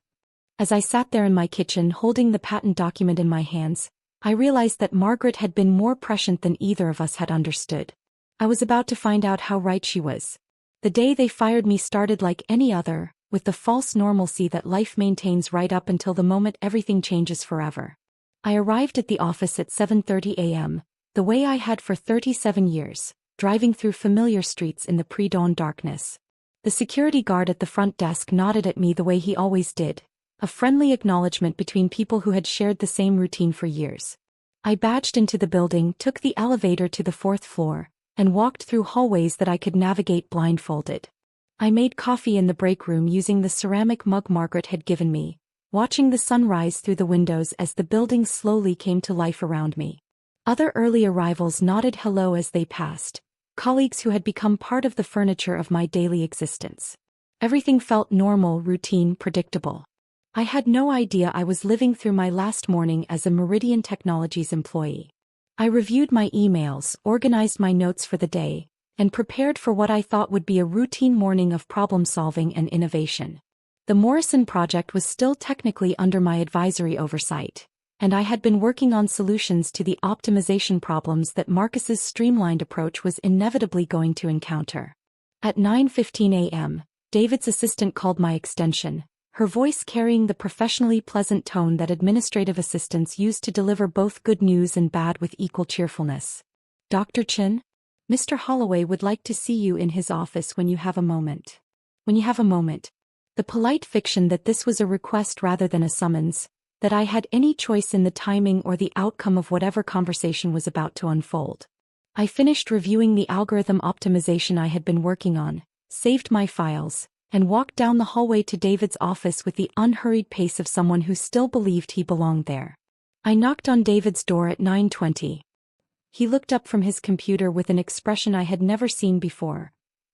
As I sat there in my kitchen holding the patent document in my hands, I realized that Margaret had been more prescient than either of us had understood. I was about to find out how right she was. The day they fired me started like any other, with the false normalcy that life maintains right up until the moment everything changes forever. I arrived at the office at 7:30 a.m., the way I had for 37 years. Driving through familiar streets in the pre-dawn darkness. The security guard at the front desk nodded at me the way he always did, a friendly acknowledgement between people who had shared the same routine for years. I badged into the building, took the elevator to the 4th floor, and walked through hallways that I could navigate blindfolded. I made coffee in the break room using the ceramic mug Margaret had given me, watching the sun rise through the windows as the building slowly came to life around me. Other early arrivals nodded hello as they passed, colleagues who had become part of the furniture of my daily existence. Everything felt normal, routine, predictable. I had no idea I was living through my last morning as a Meridian Technologies employee. I reviewed my emails, organized my notes for the day, and prepared for what I thought would be a routine morning of problem-solving and innovation. The Morrison project was still technically under my advisory oversight, and I had been working on solutions to the optimization problems that Marcus's streamlined approach was inevitably going to encounter. At 9:15 a.m., David's assistant called my extension, her voice carrying the professionally pleasant tone that administrative assistants use to deliver both good news and bad with equal cheerfulness. Dr. Chin? Mr. Holloway would like to see you in his office when you have a moment. When you have a moment. The polite fiction that this was a request rather than a summons, that I had any choice in the timing or the outcome of whatever conversation was about to unfold. I finished reviewing the algorithm optimization I had been working on, saved my files, and walked down the hallway to David's office with the unhurried pace of someone who still believed he belonged there. I knocked on David's door at 9:20. He looked up from his computer with an expression I had never seen before.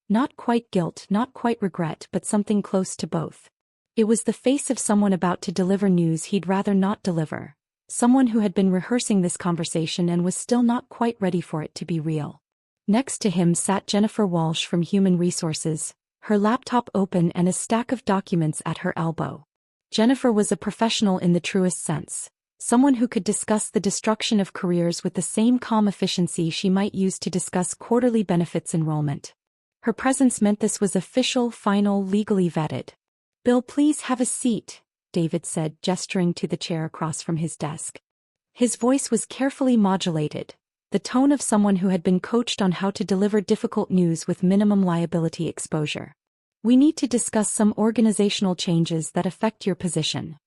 Not quite guilt, not quite regret, but something close to both. It was the face of someone about to deliver news he'd rather not deliver. Someone who had been rehearsing this conversation and was still not quite ready for it to be real. Next to him sat Jennifer Walsh from Human Resources, her laptop open and a stack of documents at her elbow. Jennifer was a professional in the truest sense, someone who could discuss the destruction of careers with the same calm efficiency she might use to discuss quarterly benefits enrollment. Her presence meant this was official, final, legally vetted. "Bill, please have a seat," David said, gesturing to the chair across from his desk. His voice was carefully modulated, the tone of someone who had been coached on how to deliver difficult news with minimum liability exposure. "We need to discuss some organizational changes that affect your position."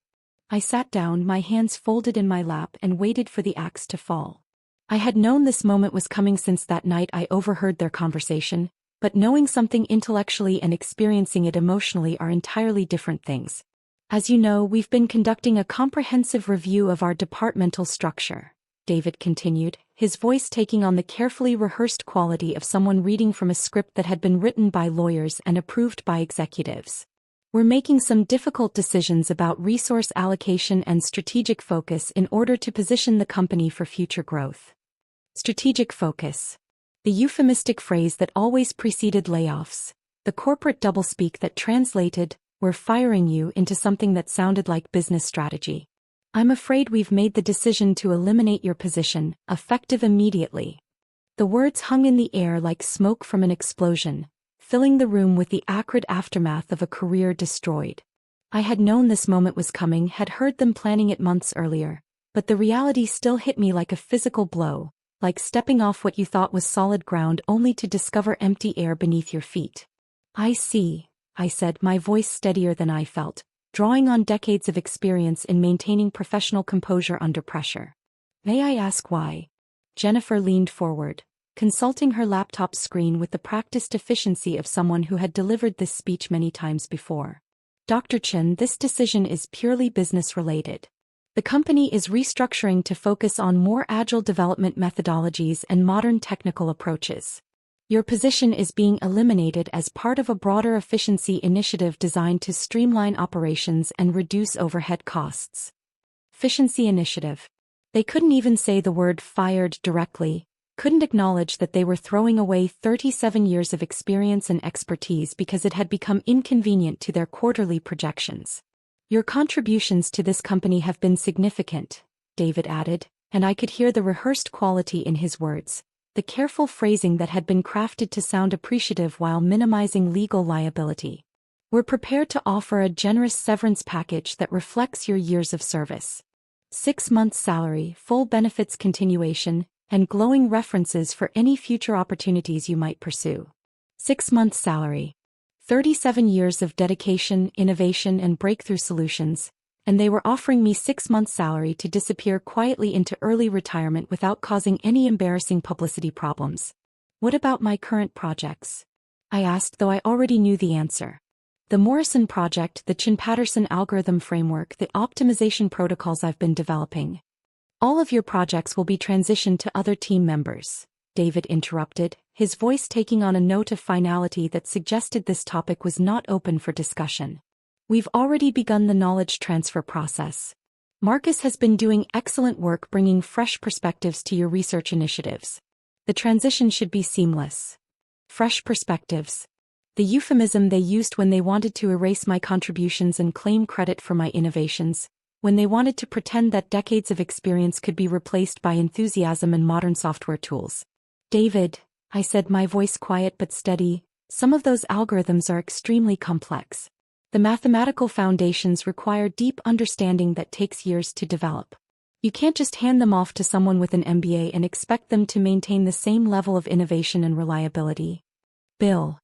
I sat down, my hands folded in my lap, and waited for the axe to fall. I had known this moment was coming since that night I overheard their conversation, but knowing something intellectually and experiencing it emotionally are entirely different things. "As you know, we've been conducting a comprehensive review of our departmental structure," David continued, his voice taking on the carefully rehearsed quality of someone reading from a script that had been written by lawyers and approved by executives. "We're making some difficult decisions about resource allocation and strategic focus in order to position the company for future growth." Strategic focus. The euphemistic phrase that always preceded layoffs, the corporate doublespeak that translated, "we're firing you," into something that sounded like business strategy. "I'm afraid we've made the decision to eliminate your position, effective immediately." The words hung in the air like smoke from an explosion, filling the room with the acrid aftermath of a career destroyed. I had known this moment was coming, had heard them planning it months earlier, but the reality still hit me like a physical blow, like stepping off what you thought was solid ground only to discover empty air beneath your feet. "I see," I said, my voice steadier than I felt, drawing on decades of experience in maintaining professional composure under pressure. "May I ask why?" Jennifer leaned forward, consulting her laptop screen with the practiced efficiency of someone who had delivered this speech many times before. "Dr. Chen, this decision is purely business-related. The company is restructuring to focus on more agile development methodologies and modern technical approaches. Your position is being eliminated as part of a broader efficiency initiative designed to streamline operations and reduce overhead costs." Efficiency initiative. They couldn't even say the word "fired" directly, couldn't acknowledge that they were throwing away 37 years of experience and expertise because it had become inconvenient to their quarterly projections. "Your contributions to this company have been significant," David added, and I could hear the rehearsed quality in his words, the careful phrasing that had been crafted to sound appreciative while minimizing legal liability. "We're prepared to offer a generous severance package that reflects your years of service. 6 months' salary, full benefits continuation, and glowing references for any future opportunities you might pursue." 6 months' salary. 37 years of dedication, innovation, and breakthrough solutions, and they were offering me 6 months' salary to disappear quietly into early retirement without causing any embarrassing publicity problems. "What about my current projects?" I asked, though I already knew the answer. "The Morrison Project, the Chin-Patterson algorithm framework, the optimization protocols I've been developing. All of your projects will be transitioned to other team members," David interrupted, his voice taking on a note of finality that suggested this topic was not open for discussion. "We've already begun the knowledge transfer process. Marcus has been doing excellent work bringing fresh perspectives to your research initiatives. The transition should be seamless." Fresh perspectives. The euphemism they used when they wanted to erase my contributions and claim credit for my innovations, when they wanted to pretend that decades of experience could be replaced by enthusiasm and modern software tools. "David," I said, my voice quiet but steady, "some of those algorithms are extremely complex. The mathematical foundations require deep understanding that takes years to develop. You can't just hand them off to someone with an MBA and expect them to maintain the same level of innovation and reliability." "Bill."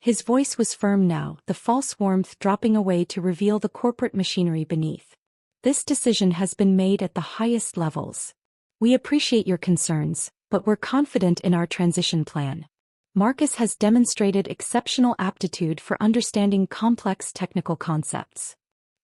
His voice was firm now, the false warmth dropping away to reveal the corporate machinery beneath. "This decision has been made at the highest levels. We appreciate your concerns, but we're confident in our transition plan. Marcus has demonstrated exceptional aptitude for understanding complex technical concepts."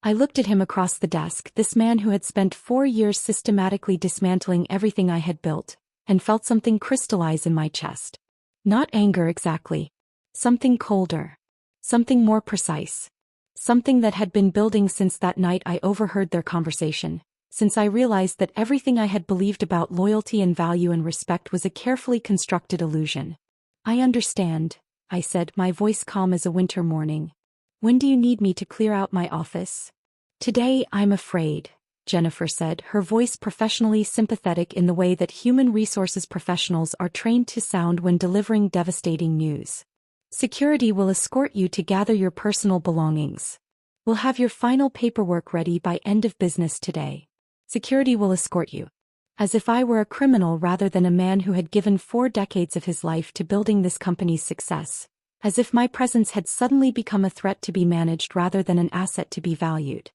I looked at him across the desk, this man who had spent 4 years systematically dismantling everything I had built, and felt something crystallize in my chest. Not anger exactly. Something colder. Something more precise. Something that had been building since that night I overheard their conversation, since I realized that everything I had believed about loyalty and value and respect was a carefully constructed illusion. "I understand," I said, my voice calm as a winter morning. When do you need me to clear out my office? Today, I'm afraid, Jennifer said, her voice professionally sympathetic in the way that human resources professionals are trained to sound when delivering devastating news. Security will escort you to gather your personal belongings. We'll have your final paperwork ready by end of business today. Security will escort you. As if I were a criminal rather than a man who had given 4 decades of his life to building this company's success. As if my presence had suddenly become a threat to be managed rather than an asset to be valued.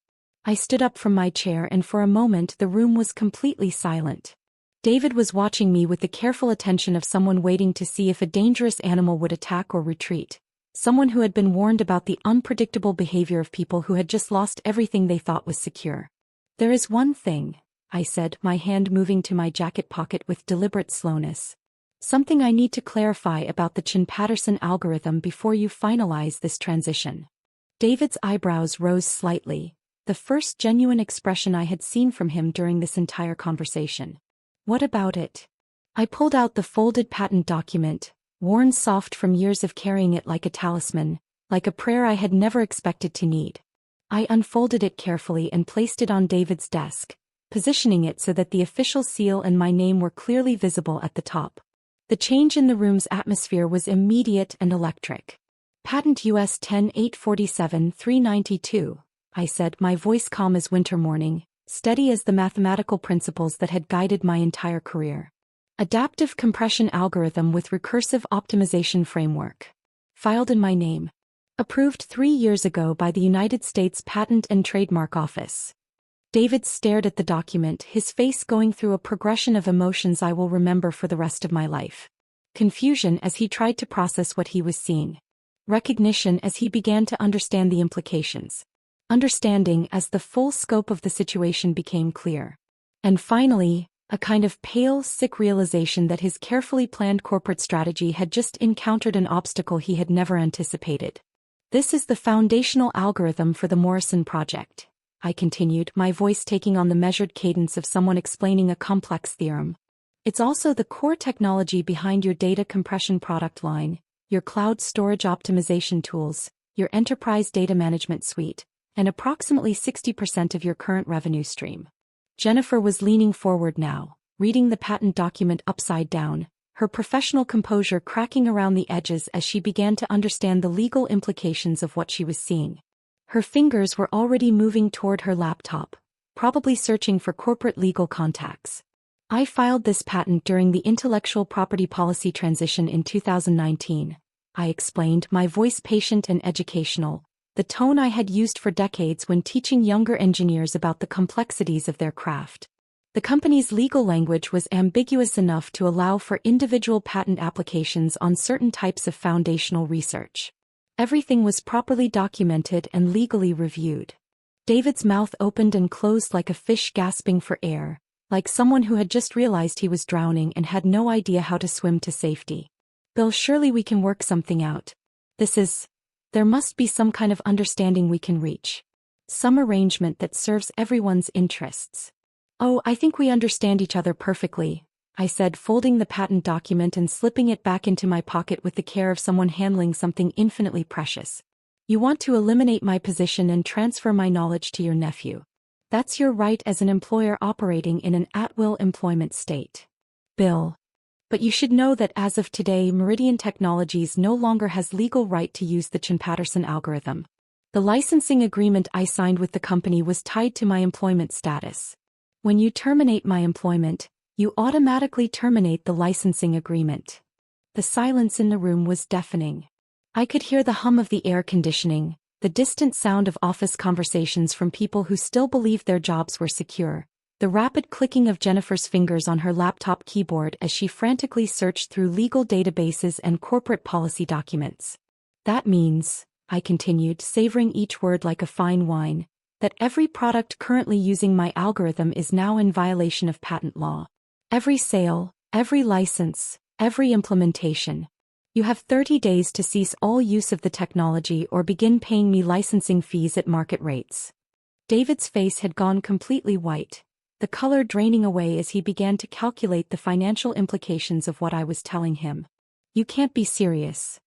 I stood up from my chair and for a moment the room was completely silent. David was watching me with the careful attention of someone waiting to see if a dangerous animal would attack or retreat. Someone who had been warned about the unpredictable behavior of people who had just lost everything they thought was secure. There is one thing, I said, my hand moving to my jacket pocket with deliberate slowness. Something I need to clarify about the Chin-Patterson algorithm before you finalize this transition. David's eyebrows rose slightly, the first genuine expression I had seen from him during this entire conversation. What about it? I pulled out the folded patent document, worn soft from years of carrying it like a talisman, like a prayer I had never expected to need. I unfolded it carefully and placed it on David's desk, positioning it so that the official seal and my name were clearly visible at the top. The change in the room's atmosphere was immediate and electric. Patent US 10-847-392, I said, my voice calm as winter morning, steady as the mathematical principles that had guided my entire career. Adaptive compression algorithm with recursive optimization framework. Filed in my name. Approved 3 years ago by the United States Patent and Trademark Office. David stared at the document, his face going through a progression of emotions I will remember for the rest of my life. Confusion as he tried to process what he was seeing. Recognition as he began to understand the implications. Understanding as the full scope of the situation became clear. And finally, a kind of pale, sick realization that his carefully planned corporate strategy had just encountered an obstacle he had never anticipated. This is the foundational algorithm for the Morrison project, I continued, my voice taking on the measured cadence of someone explaining a complex theorem. It's also the core technology behind your data compression product line, your cloud storage optimization tools, your enterprise data management suite, and approximately 60% of your current revenue stream. Jennifer was leaning forward now, reading the patent document upside down, her professional composure cracking around the edges as she began to understand the legal implications of what she was seeing. Her fingers were already moving toward her laptop, probably searching for corporate legal contacts. I filed this patent during the intellectual property policy transition in 2019, I explained, my voice patient and educational, the tone I had used for decades when teaching younger engineers about the complexities of their craft. The company's legal language was ambiguous enough to allow for individual patent applications on certain types of foundational research. Everything was properly documented and legally reviewed. David's mouth opened and closed like a fish gasping for air, like someone who had just realized he was drowning and had no idea how to swim to safety. Bill, surely we can work something out. There must be some kind of understanding we can reach. Some arrangement that serves everyone's interests. Oh, I think we understand each other perfectly, I said, folding the patent document and slipping it back into my pocket with the care of someone handling something infinitely precious. You want to eliminate my position and transfer my knowledge to your nephew. That's your right as an employer operating in an at-will employment state. Bill. But you should know that as of today, Meridian Technologies no longer has legal right to use the Chin-Patterson algorithm. The licensing agreement I signed with the company was tied to my employment status. When you terminate my employment, you automatically terminate the licensing agreement. The silence in the room was deafening. I could hear the hum of the air conditioning, the distant sound of office conversations from people who still believed their jobs were secure, the rapid clicking of Jennifer's fingers on her laptop keyboard as she frantically searched through legal databases and corporate policy documents. That means, I continued, savoring each word like a fine wine, that every product currently using my algorithm is now in violation of patent law. Every sale, every license, every implementation. You have 30 days to cease all use of the technology or begin paying me licensing fees at market rates. David's face had gone completely white, the color draining away as he began to calculate the financial implications of what I was telling him. You can't be serious.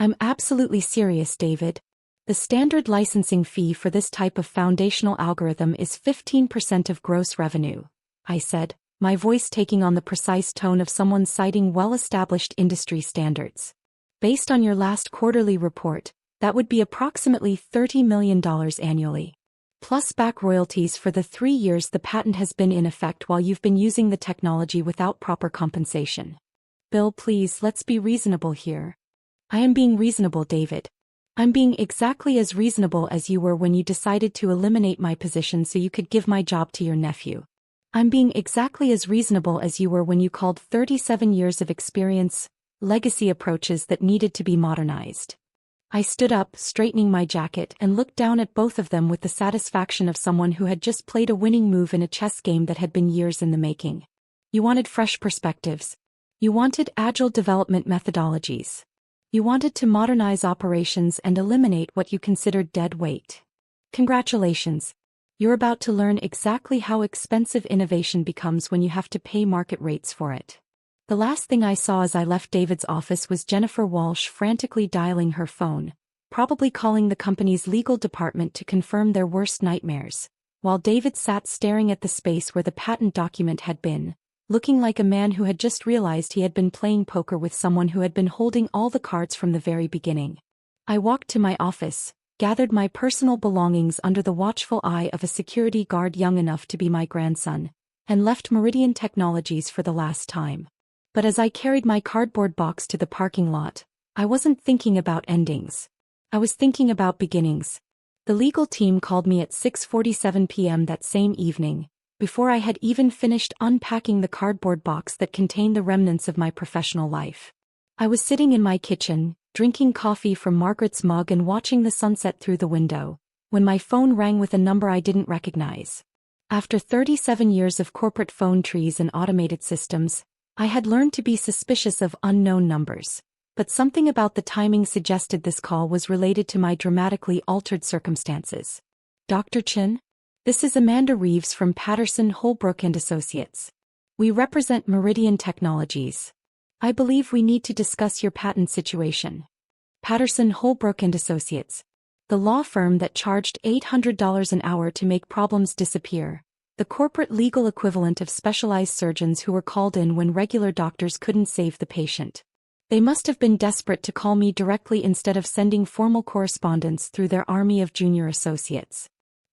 I'm absolutely serious, David. The standard licensing fee for this type of foundational algorithm is 15% of gross revenue, I said, my voice taking on the precise tone of someone citing well-established industry standards. Based on your last quarterly report, that would be approximately $30 million annually. Plus back royalties for the 3 years the patent has been in effect while you've been using the technology without proper compensation. Bill, please, let's be reasonable here. I am being reasonable, David. I'm being exactly as reasonable as you were when you decided to eliminate my position so you could give my job to your nephew. I'm being exactly as reasonable as you were when you called 37 years of experience, legacy approaches that needed to be modernized. I stood up, straightening my jacket, and looked down at both of them with the satisfaction of someone who had just played a winning move in a chess game that had been years in the making. You wanted fresh perspectives. You wanted agile development methodologies. You wanted to modernize operations and eliminate what you considered dead weight. Congratulations. You're about to learn exactly how expensive innovation becomes when you have to pay market rates for it. The last thing I saw as I left David's office was Jennifer Walsh frantically dialing her phone, probably calling the company's legal department to confirm their worst nightmares, while David sat staring at the space where the patent document had been, looking like a man who had just realized he had been playing poker with someone who had been holding all the cards from the very beginning. I walked to my office, gathered my personal belongings under the watchful eye of a security guard young enough to be my grandson, and left Meridian Technologies for the last time. But as I carried my cardboard box to the parking lot, I wasn't thinking about endings. I was thinking about beginnings. The legal team called me at 6:47 p.m. that same evening, before I had even finished unpacking the cardboard box that contained the remnants of my professional life. I was sitting in my kitchen, drinking coffee from Margaret's mug and watching the sunset through the window, when my phone rang with a number I didn't recognize. After 37 years of corporate phone trees and automated systems, I had learned to be suspicious of unknown numbers, but something about the timing suggested this call was related to my dramatically altered circumstances. Dr. Chin? This is Amanda Reeves from Patterson, Holbrook & Associates. We represent Meridian Technologies. I believe we need to discuss your patent situation. Patterson, Holbrook & Associates. The law firm that charged $800 an hour to make problems disappear. The corporate legal equivalent of specialized surgeons who were called in when regular doctors couldn't save the patient. They must have been desperate to call me directly instead of sending formal correspondence through their army of junior associates.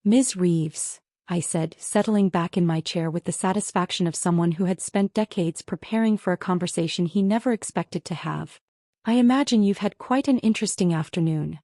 Ms. Reeves, I said, settling back in my chair with the satisfaction of someone who had spent decades preparing for a conversation he never expected to have. I imagine you've had quite an interesting afternoon.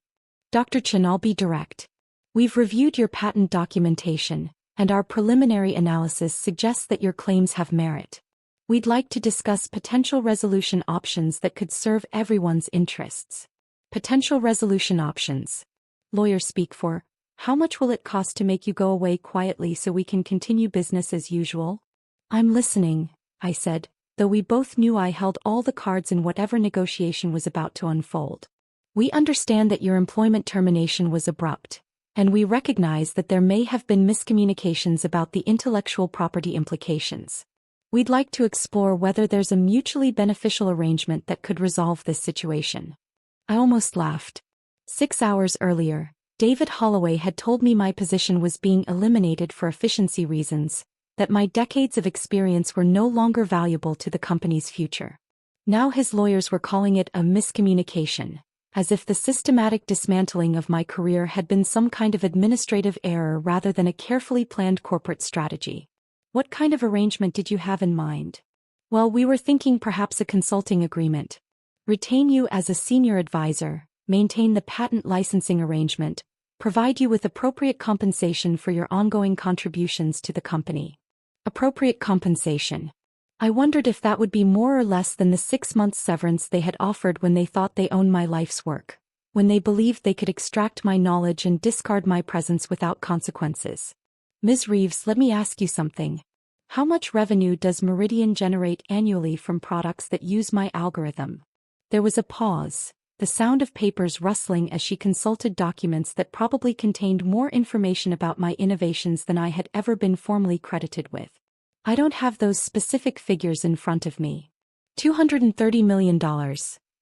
Dr. Chin, I'll be direct. We've reviewed your patent documentation, and our preliminary analysis suggests that your claims have merit. We'd like to discuss potential resolution options that could serve everyone's interests. Potential resolution options. Lawyer speak for. How much will it cost to make you go away quietly so we can continue business as usual? I'm listening, I said, though we both knew I held all the cards in whatever negotiation was about to unfold. We understand that your employment termination was abrupt, and we recognize that there may have been miscommunications about the intellectual property implications. We'd like to explore whether there's a mutually beneficial arrangement that could resolve this situation. I almost laughed. 6 hours earlier, David Holloway had told me my position was being eliminated for efficiency reasons, that my decades of experience were no longer valuable to the company's future. Now his lawyers were calling it a miscommunication, as if the systematic dismantling of my career had been some kind of administrative error rather than a carefully planned corporate strategy. What kind of arrangement did you have in mind? Well, we were thinking perhaps a consulting agreement. Retain you as a senior advisor, maintain the patent licensing arrangement, provide you with appropriate compensation for your ongoing contributions to the company. Appropriate compensation. I wondered if that would be more or less than the 6-month severance they had offered when they thought they owned my life's work, when they believed they could extract my knowledge and discard my presence without consequences. Ms. Reeves, let me ask you something. How much revenue does Meridian generate annually from products that use my algorithm? There was a pause, the sound of papers rustling as she consulted documents that probably contained more information about my innovations than I had ever been formally credited with. I don't have those specific figures in front of me. $230 million,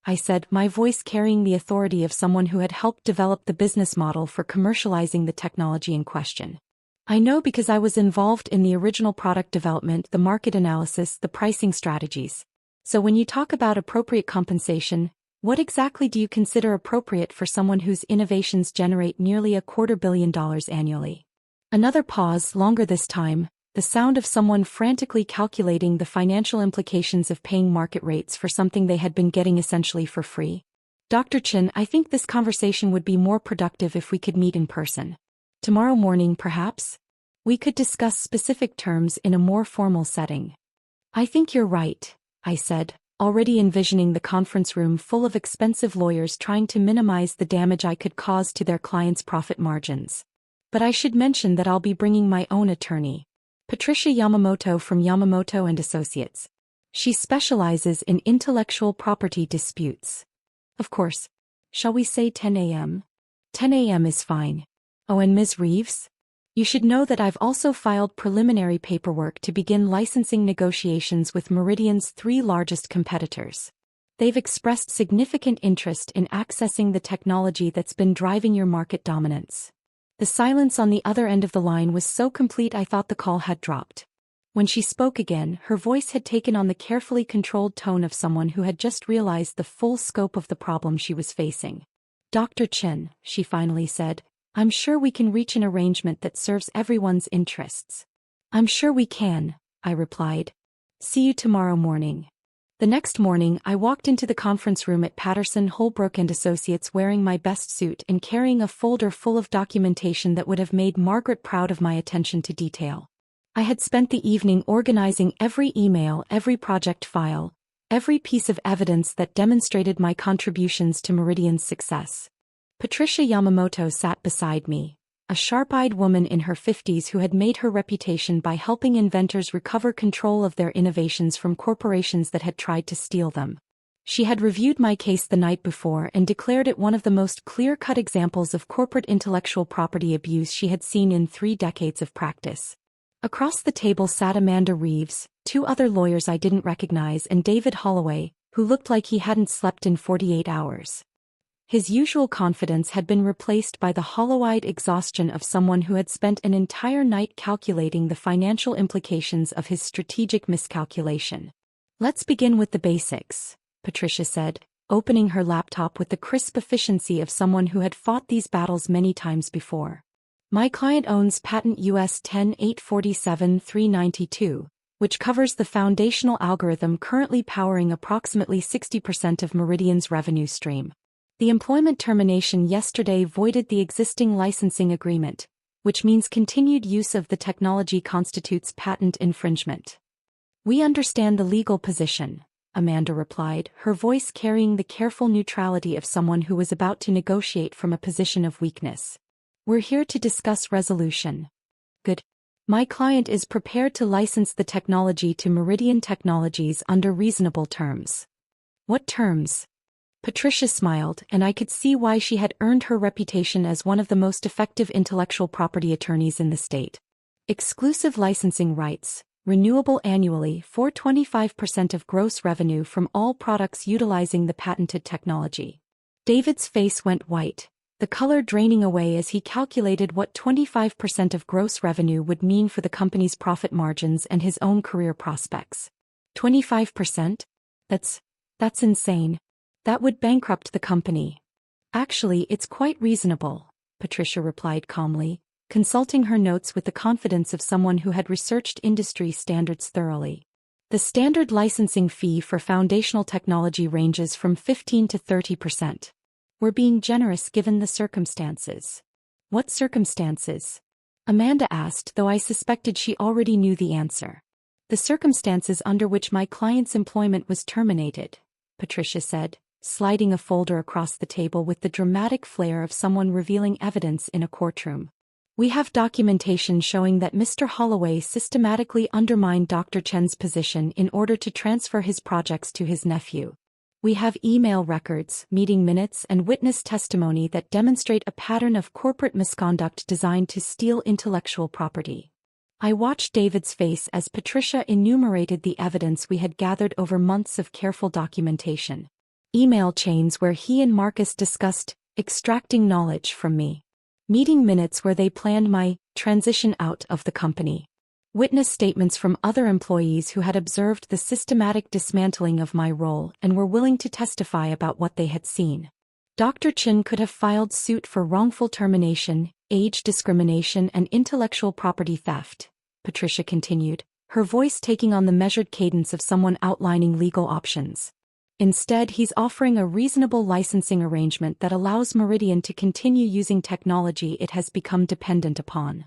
I said, my voice carrying the authority of someone who had helped develop the business model for commercializing the technology in question. I know because I was involved in the original product development, the market analysis, the pricing strategies. So when you talk about appropriate compensation, what exactly do you consider appropriate for someone whose innovations generate nearly $250 million annually? Another pause, longer this time, the sound of someone frantically calculating the financial implications of paying market rates for something they had been getting essentially for free. Dr. Chen, I think this conversation would be more productive if we could meet in person. Tomorrow morning, perhaps? We could discuss specific terms in a more formal setting. I think you're right, I said, already envisioning the conference room full of expensive lawyers trying to minimize the damage I could cause to their clients' profit margins. But I should mention that I'll be bringing my own attorney, Patricia Yamamoto from Yamamoto & Associates. She specializes in intellectual property disputes. Of course. Shall we say 10 a.m.? 10 a.m. is fine. Oh, and Ms. Reeves? You should know that I've also filed preliminary paperwork to begin licensing negotiations with Meridian's 3 largest competitors. They've expressed significant interest in accessing the technology that's been driving your market dominance. The silence on the other end of the line was so complete I thought the call had dropped. When she spoke again, her voice had taken on the carefully controlled tone of someone who had just realized the full scope of the problem she was facing. Dr. Chen, she finally said, I'm sure we can reach an arrangement that serves everyone's interests. I'm sure we can, I replied. See you tomorrow morning. The next morning, I walked into the conference room at Patterson Holbrook & Associates wearing my best suit and carrying a folder full of documentation that would have made Margaret proud of my attention to detail. I had spent the evening organizing every email, every project file, every piece of evidence that demonstrated my contributions to Meridian's success. Patricia Yamamoto sat beside me, a sharp-eyed woman in her 50s who had made her reputation by helping inventors recover control of their innovations from corporations that had tried to steal them. She had reviewed my case the night before and declared it one of the most clear-cut examples of corporate intellectual property abuse she had seen in 3 decades of practice. Across the table sat Amanda Reeves, 2 other lawyers I didn't recognize, and David Holloway, who looked like he hadn't slept in 48 hours. His usual confidence had been replaced by the hollow-eyed exhaustion of someone who had spent an entire night calculating the financial implications of his strategic miscalculation. Let's begin with the basics, Patricia said, opening her laptop with the crisp efficiency of someone who had fought these battles many times before. My client owns patent US 10.847.392, which covers the foundational algorithm currently powering approximately 60% of Meridian's revenue stream. The employment termination yesterday voided the existing licensing agreement, which means continued use of the technology constitutes patent infringement. We understand the legal position, Amanda replied, her voice carrying the careful neutrality of someone who was about to negotiate from a position of weakness. We're here to discuss resolution. Good. My client is prepared to license the technology to Meridian Technologies under reasonable terms. What terms? Patricia smiled, and I could see why she had earned her reputation as one of the most effective intellectual property attorneys in the state. Exclusive licensing rights, renewable annually for 25% of gross revenue from all products utilizing the patented technology. David's face went white, the color draining away as he calculated what 25% of gross revenue would mean for the company's profit margins and his own career prospects. 25%? That's insane. That would bankrupt the company. Actually, it's quite reasonable, Patricia replied calmly, consulting her notes with the confidence of someone who had researched industry standards thoroughly. The standard licensing fee for foundational technology ranges from 15 to 30%. We're being generous given the circumstances. What circumstances? Amanda asked, though I suspected she already knew the answer. The circumstances under which my client's employment was terminated, Patricia said, sliding a folder across the table with the dramatic flair of someone revealing evidence in a courtroom. We have documentation showing that Mr. Holloway systematically undermined Dr. Chen's position in order to transfer his projects to his nephew. We have email records, meeting minutes, and witness testimony that demonstrate a pattern of corporate misconduct designed to steal intellectual property. I watched David's face as Patricia enumerated the evidence we had gathered over months of careful documentation. Email chains where he and Marcus discussed extracting knowledge from me. Meeting minutes where they planned my transition out of the company. Witness statements from other employees who had observed the systematic dismantling of my role and were willing to testify about what they had seen. Dr. Chin could have filed suit for wrongful termination, age discrimination, and intellectual property theft, Patricia continued, her voice taking on the measured cadence of someone outlining legal options. Instead, he's offering a reasonable licensing arrangement that allows Meridian to continue using technology it has become dependent upon.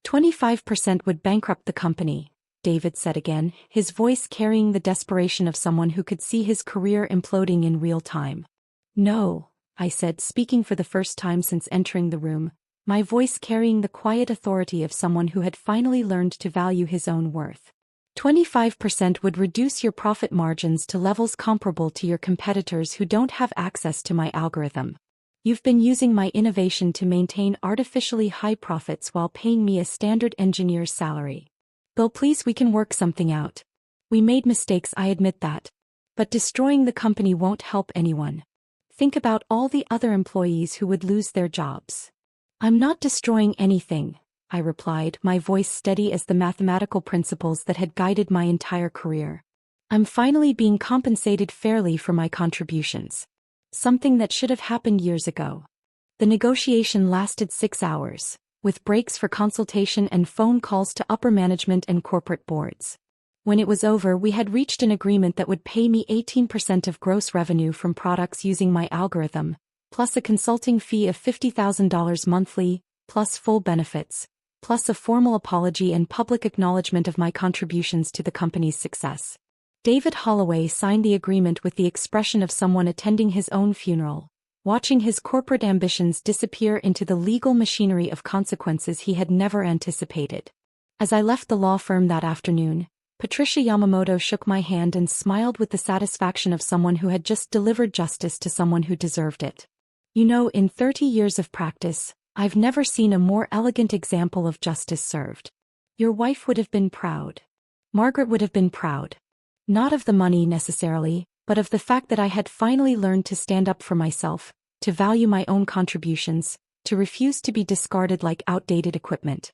25% would bankrupt the company, David said again, his voice carrying the desperation of someone who could see his career imploding in real time. No, I said, speaking for the first time since entering the room, my voice carrying the quiet authority of someone who had finally learned to value his own worth. 25% would reduce your profit margins to levels comparable to your competitors who don't have access to my algorithm. You've been using my innovation to maintain artificially high profits while paying me a standard engineer's salary. Bill, please, we can work something out. We made mistakes, I admit that. But destroying the company won't help anyone. Think about all the other employees who would lose their jobs. I'm not destroying anything, I replied, my voice steady as the mathematical principles that had guided my entire career. I'm finally being compensated fairly for my contributions. Something that should have happened years ago. The negotiation lasted 6 hours, with breaks for consultation and phone calls to upper management and corporate boards. When it was over, we had reached an agreement that would pay me 18% of gross revenue from products using my algorithm, plus a consulting fee of $50,000 monthly, plus full benefits, plus a formal apology and public acknowledgement of my contributions to the company's success. David Holloway signed the agreement with the expression of someone attending his own funeral, watching his corporate ambitions disappear into the legal machinery of consequences he had never anticipated. As I left the law firm that afternoon, Patricia Yamamoto shook my hand and smiled with the satisfaction of someone who had just delivered justice to someone who deserved it. You know, in 30 years of practice, I've never seen a more elegant example of justice served. Your wife would have been proud. Margaret would have been proud. Not of the money necessarily, but of the fact that I had finally learned to stand up for myself, to value my own contributions, to refuse to be discarded like outdated equipment.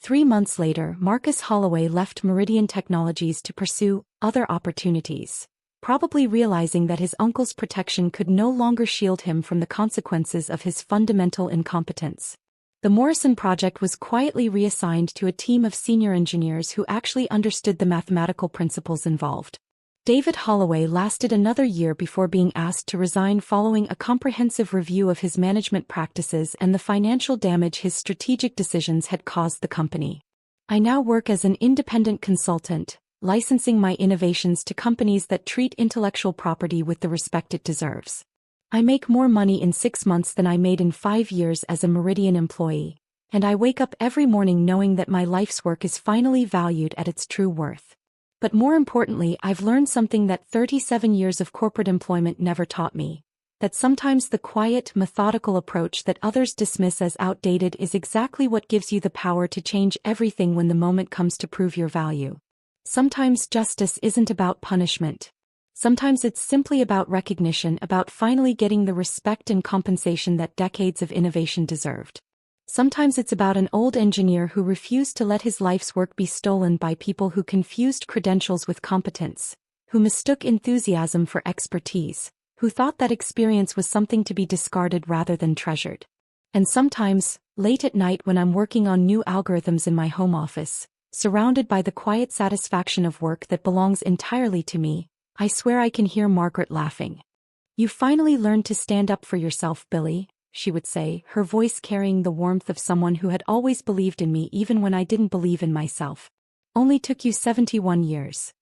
3 months later, Marcus Holloway left Meridian Technologies to pursue other opportunities, probably realizing that his uncle's protection could no longer shield him from the consequences of his fundamental incompetence. The Morrison project was quietly reassigned to a team of senior engineers who actually understood the mathematical principles involved. David Holloway lasted another year before being asked to resign following a comprehensive review of his management practices and the financial damage his strategic decisions had caused the company. I now work as an independent consultant, licensing my innovations to companies that treat intellectual property with the respect it deserves. I make more money in 6 months than I made in 5 years as a Meridian employee, and I wake up every morning knowing that my life's work is finally valued at its true worth. But more importantly, I've learned something that 37 years of corporate employment never taught me, that sometimes the quiet, methodical approach that others dismiss as outdated is exactly what gives you the power to change everything when the moment comes to prove your value. Sometimes justice isn't about punishment. Sometimes it's simply about recognition, about finally getting the respect and compensation that decades of innovation deserved. Sometimes it's about an old engineer who refused to let his life's work be stolen by people who confused credentials with competence, who mistook enthusiasm for expertise, who thought that experience was something to be discarded rather than treasured. And sometimes, late at night when I'm working on new algorithms in my home office, surrounded by the quiet satisfaction of work that belongs entirely to me, I swear I can hear Margaret laughing. "You finally learned to stand up for yourself, Billy," she would say, her voice carrying the warmth of someone who had always believed in me even when I didn't believe in myself. "Only took you 71 years.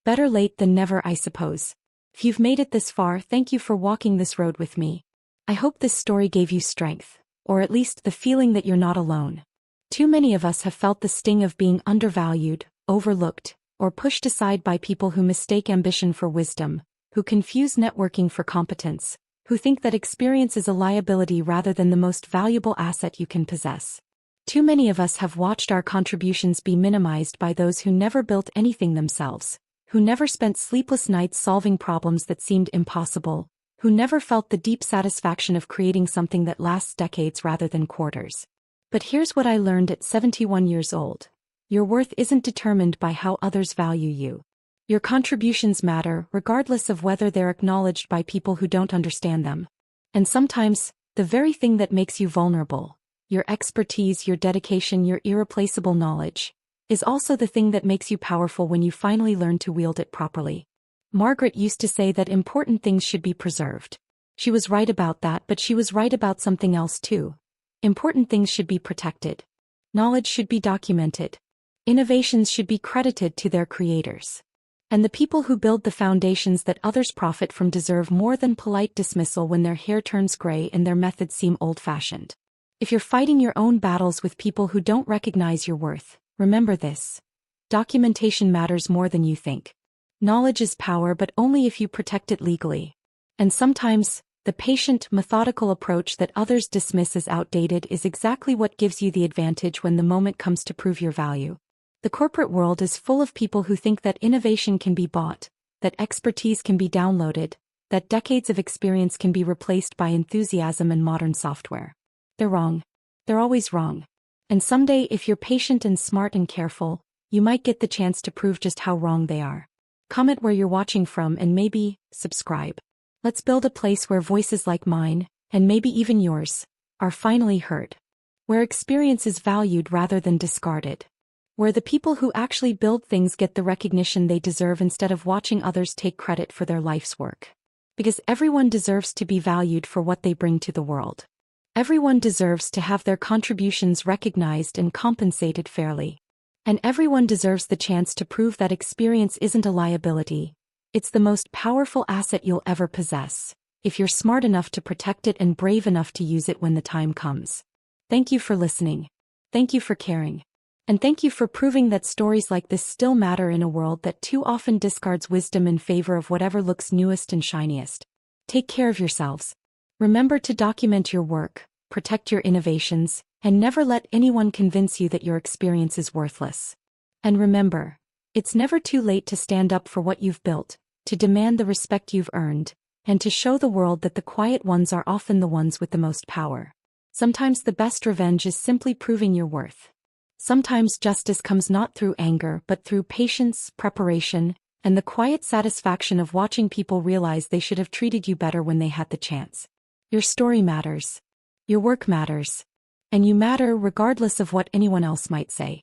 Better late than never, I suppose. If you've made it this far, thank you for walking this road with me. I hope this story gave you strength, or at least the feeling that you're not alone. Too many of us have felt the sting of being undervalued, overlooked, or pushed aside by people who mistake ambition for wisdom, who confuse networking for competence, who think that experience is a liability rather than the most valuable asset you can possess. Too many of us have watched our contributions be minimized by those who never built anything themselves, who never spent sleepless nights solving problems that seemed impossible, who never felt the deep satisfaction of creating something that lasts decades rather than quarters. But here's what I learned at 71 years old. Your worth isn't determined by how others value you. Your contributions matter, regardless of whether they're acknowledged by people who don't understand them. And sometimes, the very thing that makes you vulnerable, your expertise, your dedication, your irreplaceable knowledge, is also the thing that makes you powerful when you finally learn to wield it properly. Margaret used to say that important things should be preserved. She was right about that, but she was right about something else too. Important things should be protected. Knowledge should be documented. Innovations should be credited to their creators. And the people who build the foundations that others profit from deserve more than polite dismissal when their hair turns gray and their methods seem old-fashioned. If you're fighting your own battles with people who don't recognize your worth, remember this. Documentation matters more than you think. Knowledge is power, but only if you protect it legally. And sometimes, the patient, methodical approach that others dismiss as outdated is exactly what gives you the advantage when the moment comes to prove your value. The corporate world is full of people who think that innovation can be bought, that expertise can be downloaded, that decades of experience can be replaced by enthusiasm and modern software. They're wrong. They're always wrong. And someday, if you're patient and smart and careful, you might get the chance to prove just how wrong they are. Comment where you're watching from and maybe subscribe. Let's build a place where voices like mine, and maybe even yours, are finally heard. Where experience is valued rather than discarded. Where the people who actually build things get the recognition they deserve instead of watching others take credit for their life's work. Because everyone deserves to be valued for what they bring to the world. Everyone deserves to have their contributions recognized and compensated fairly. And everyone deserves the chance to prove that experience isn't a liability. It's the most powerful asset you'll ever possess, if you're smart enough to protect it and brave enough to use it when the time comes. Thank you for listening. Thank you for caring. And thank you for proving that stories like this still matter in a world that too often discards wisdom in favor of whatever looks newest and shiniest. Take care of yourselves. Remember to document your work, protect your innovations, and never let anyone convince you that your experience is worthless. And remember, it's never too late to stand up for what you've built, to demand the respect you've earned, and to show the world that the quiet ones are often the ones with the most power. Sometimes the best revenge is simply proving your worth. Sometimes justice comes not through anger but through patience, preparation, and the quiet satisfaction of watching people realize they should have treated you better when they had the chance. Your story matters. Your work matters. And you matter regardless of what anyone else might say.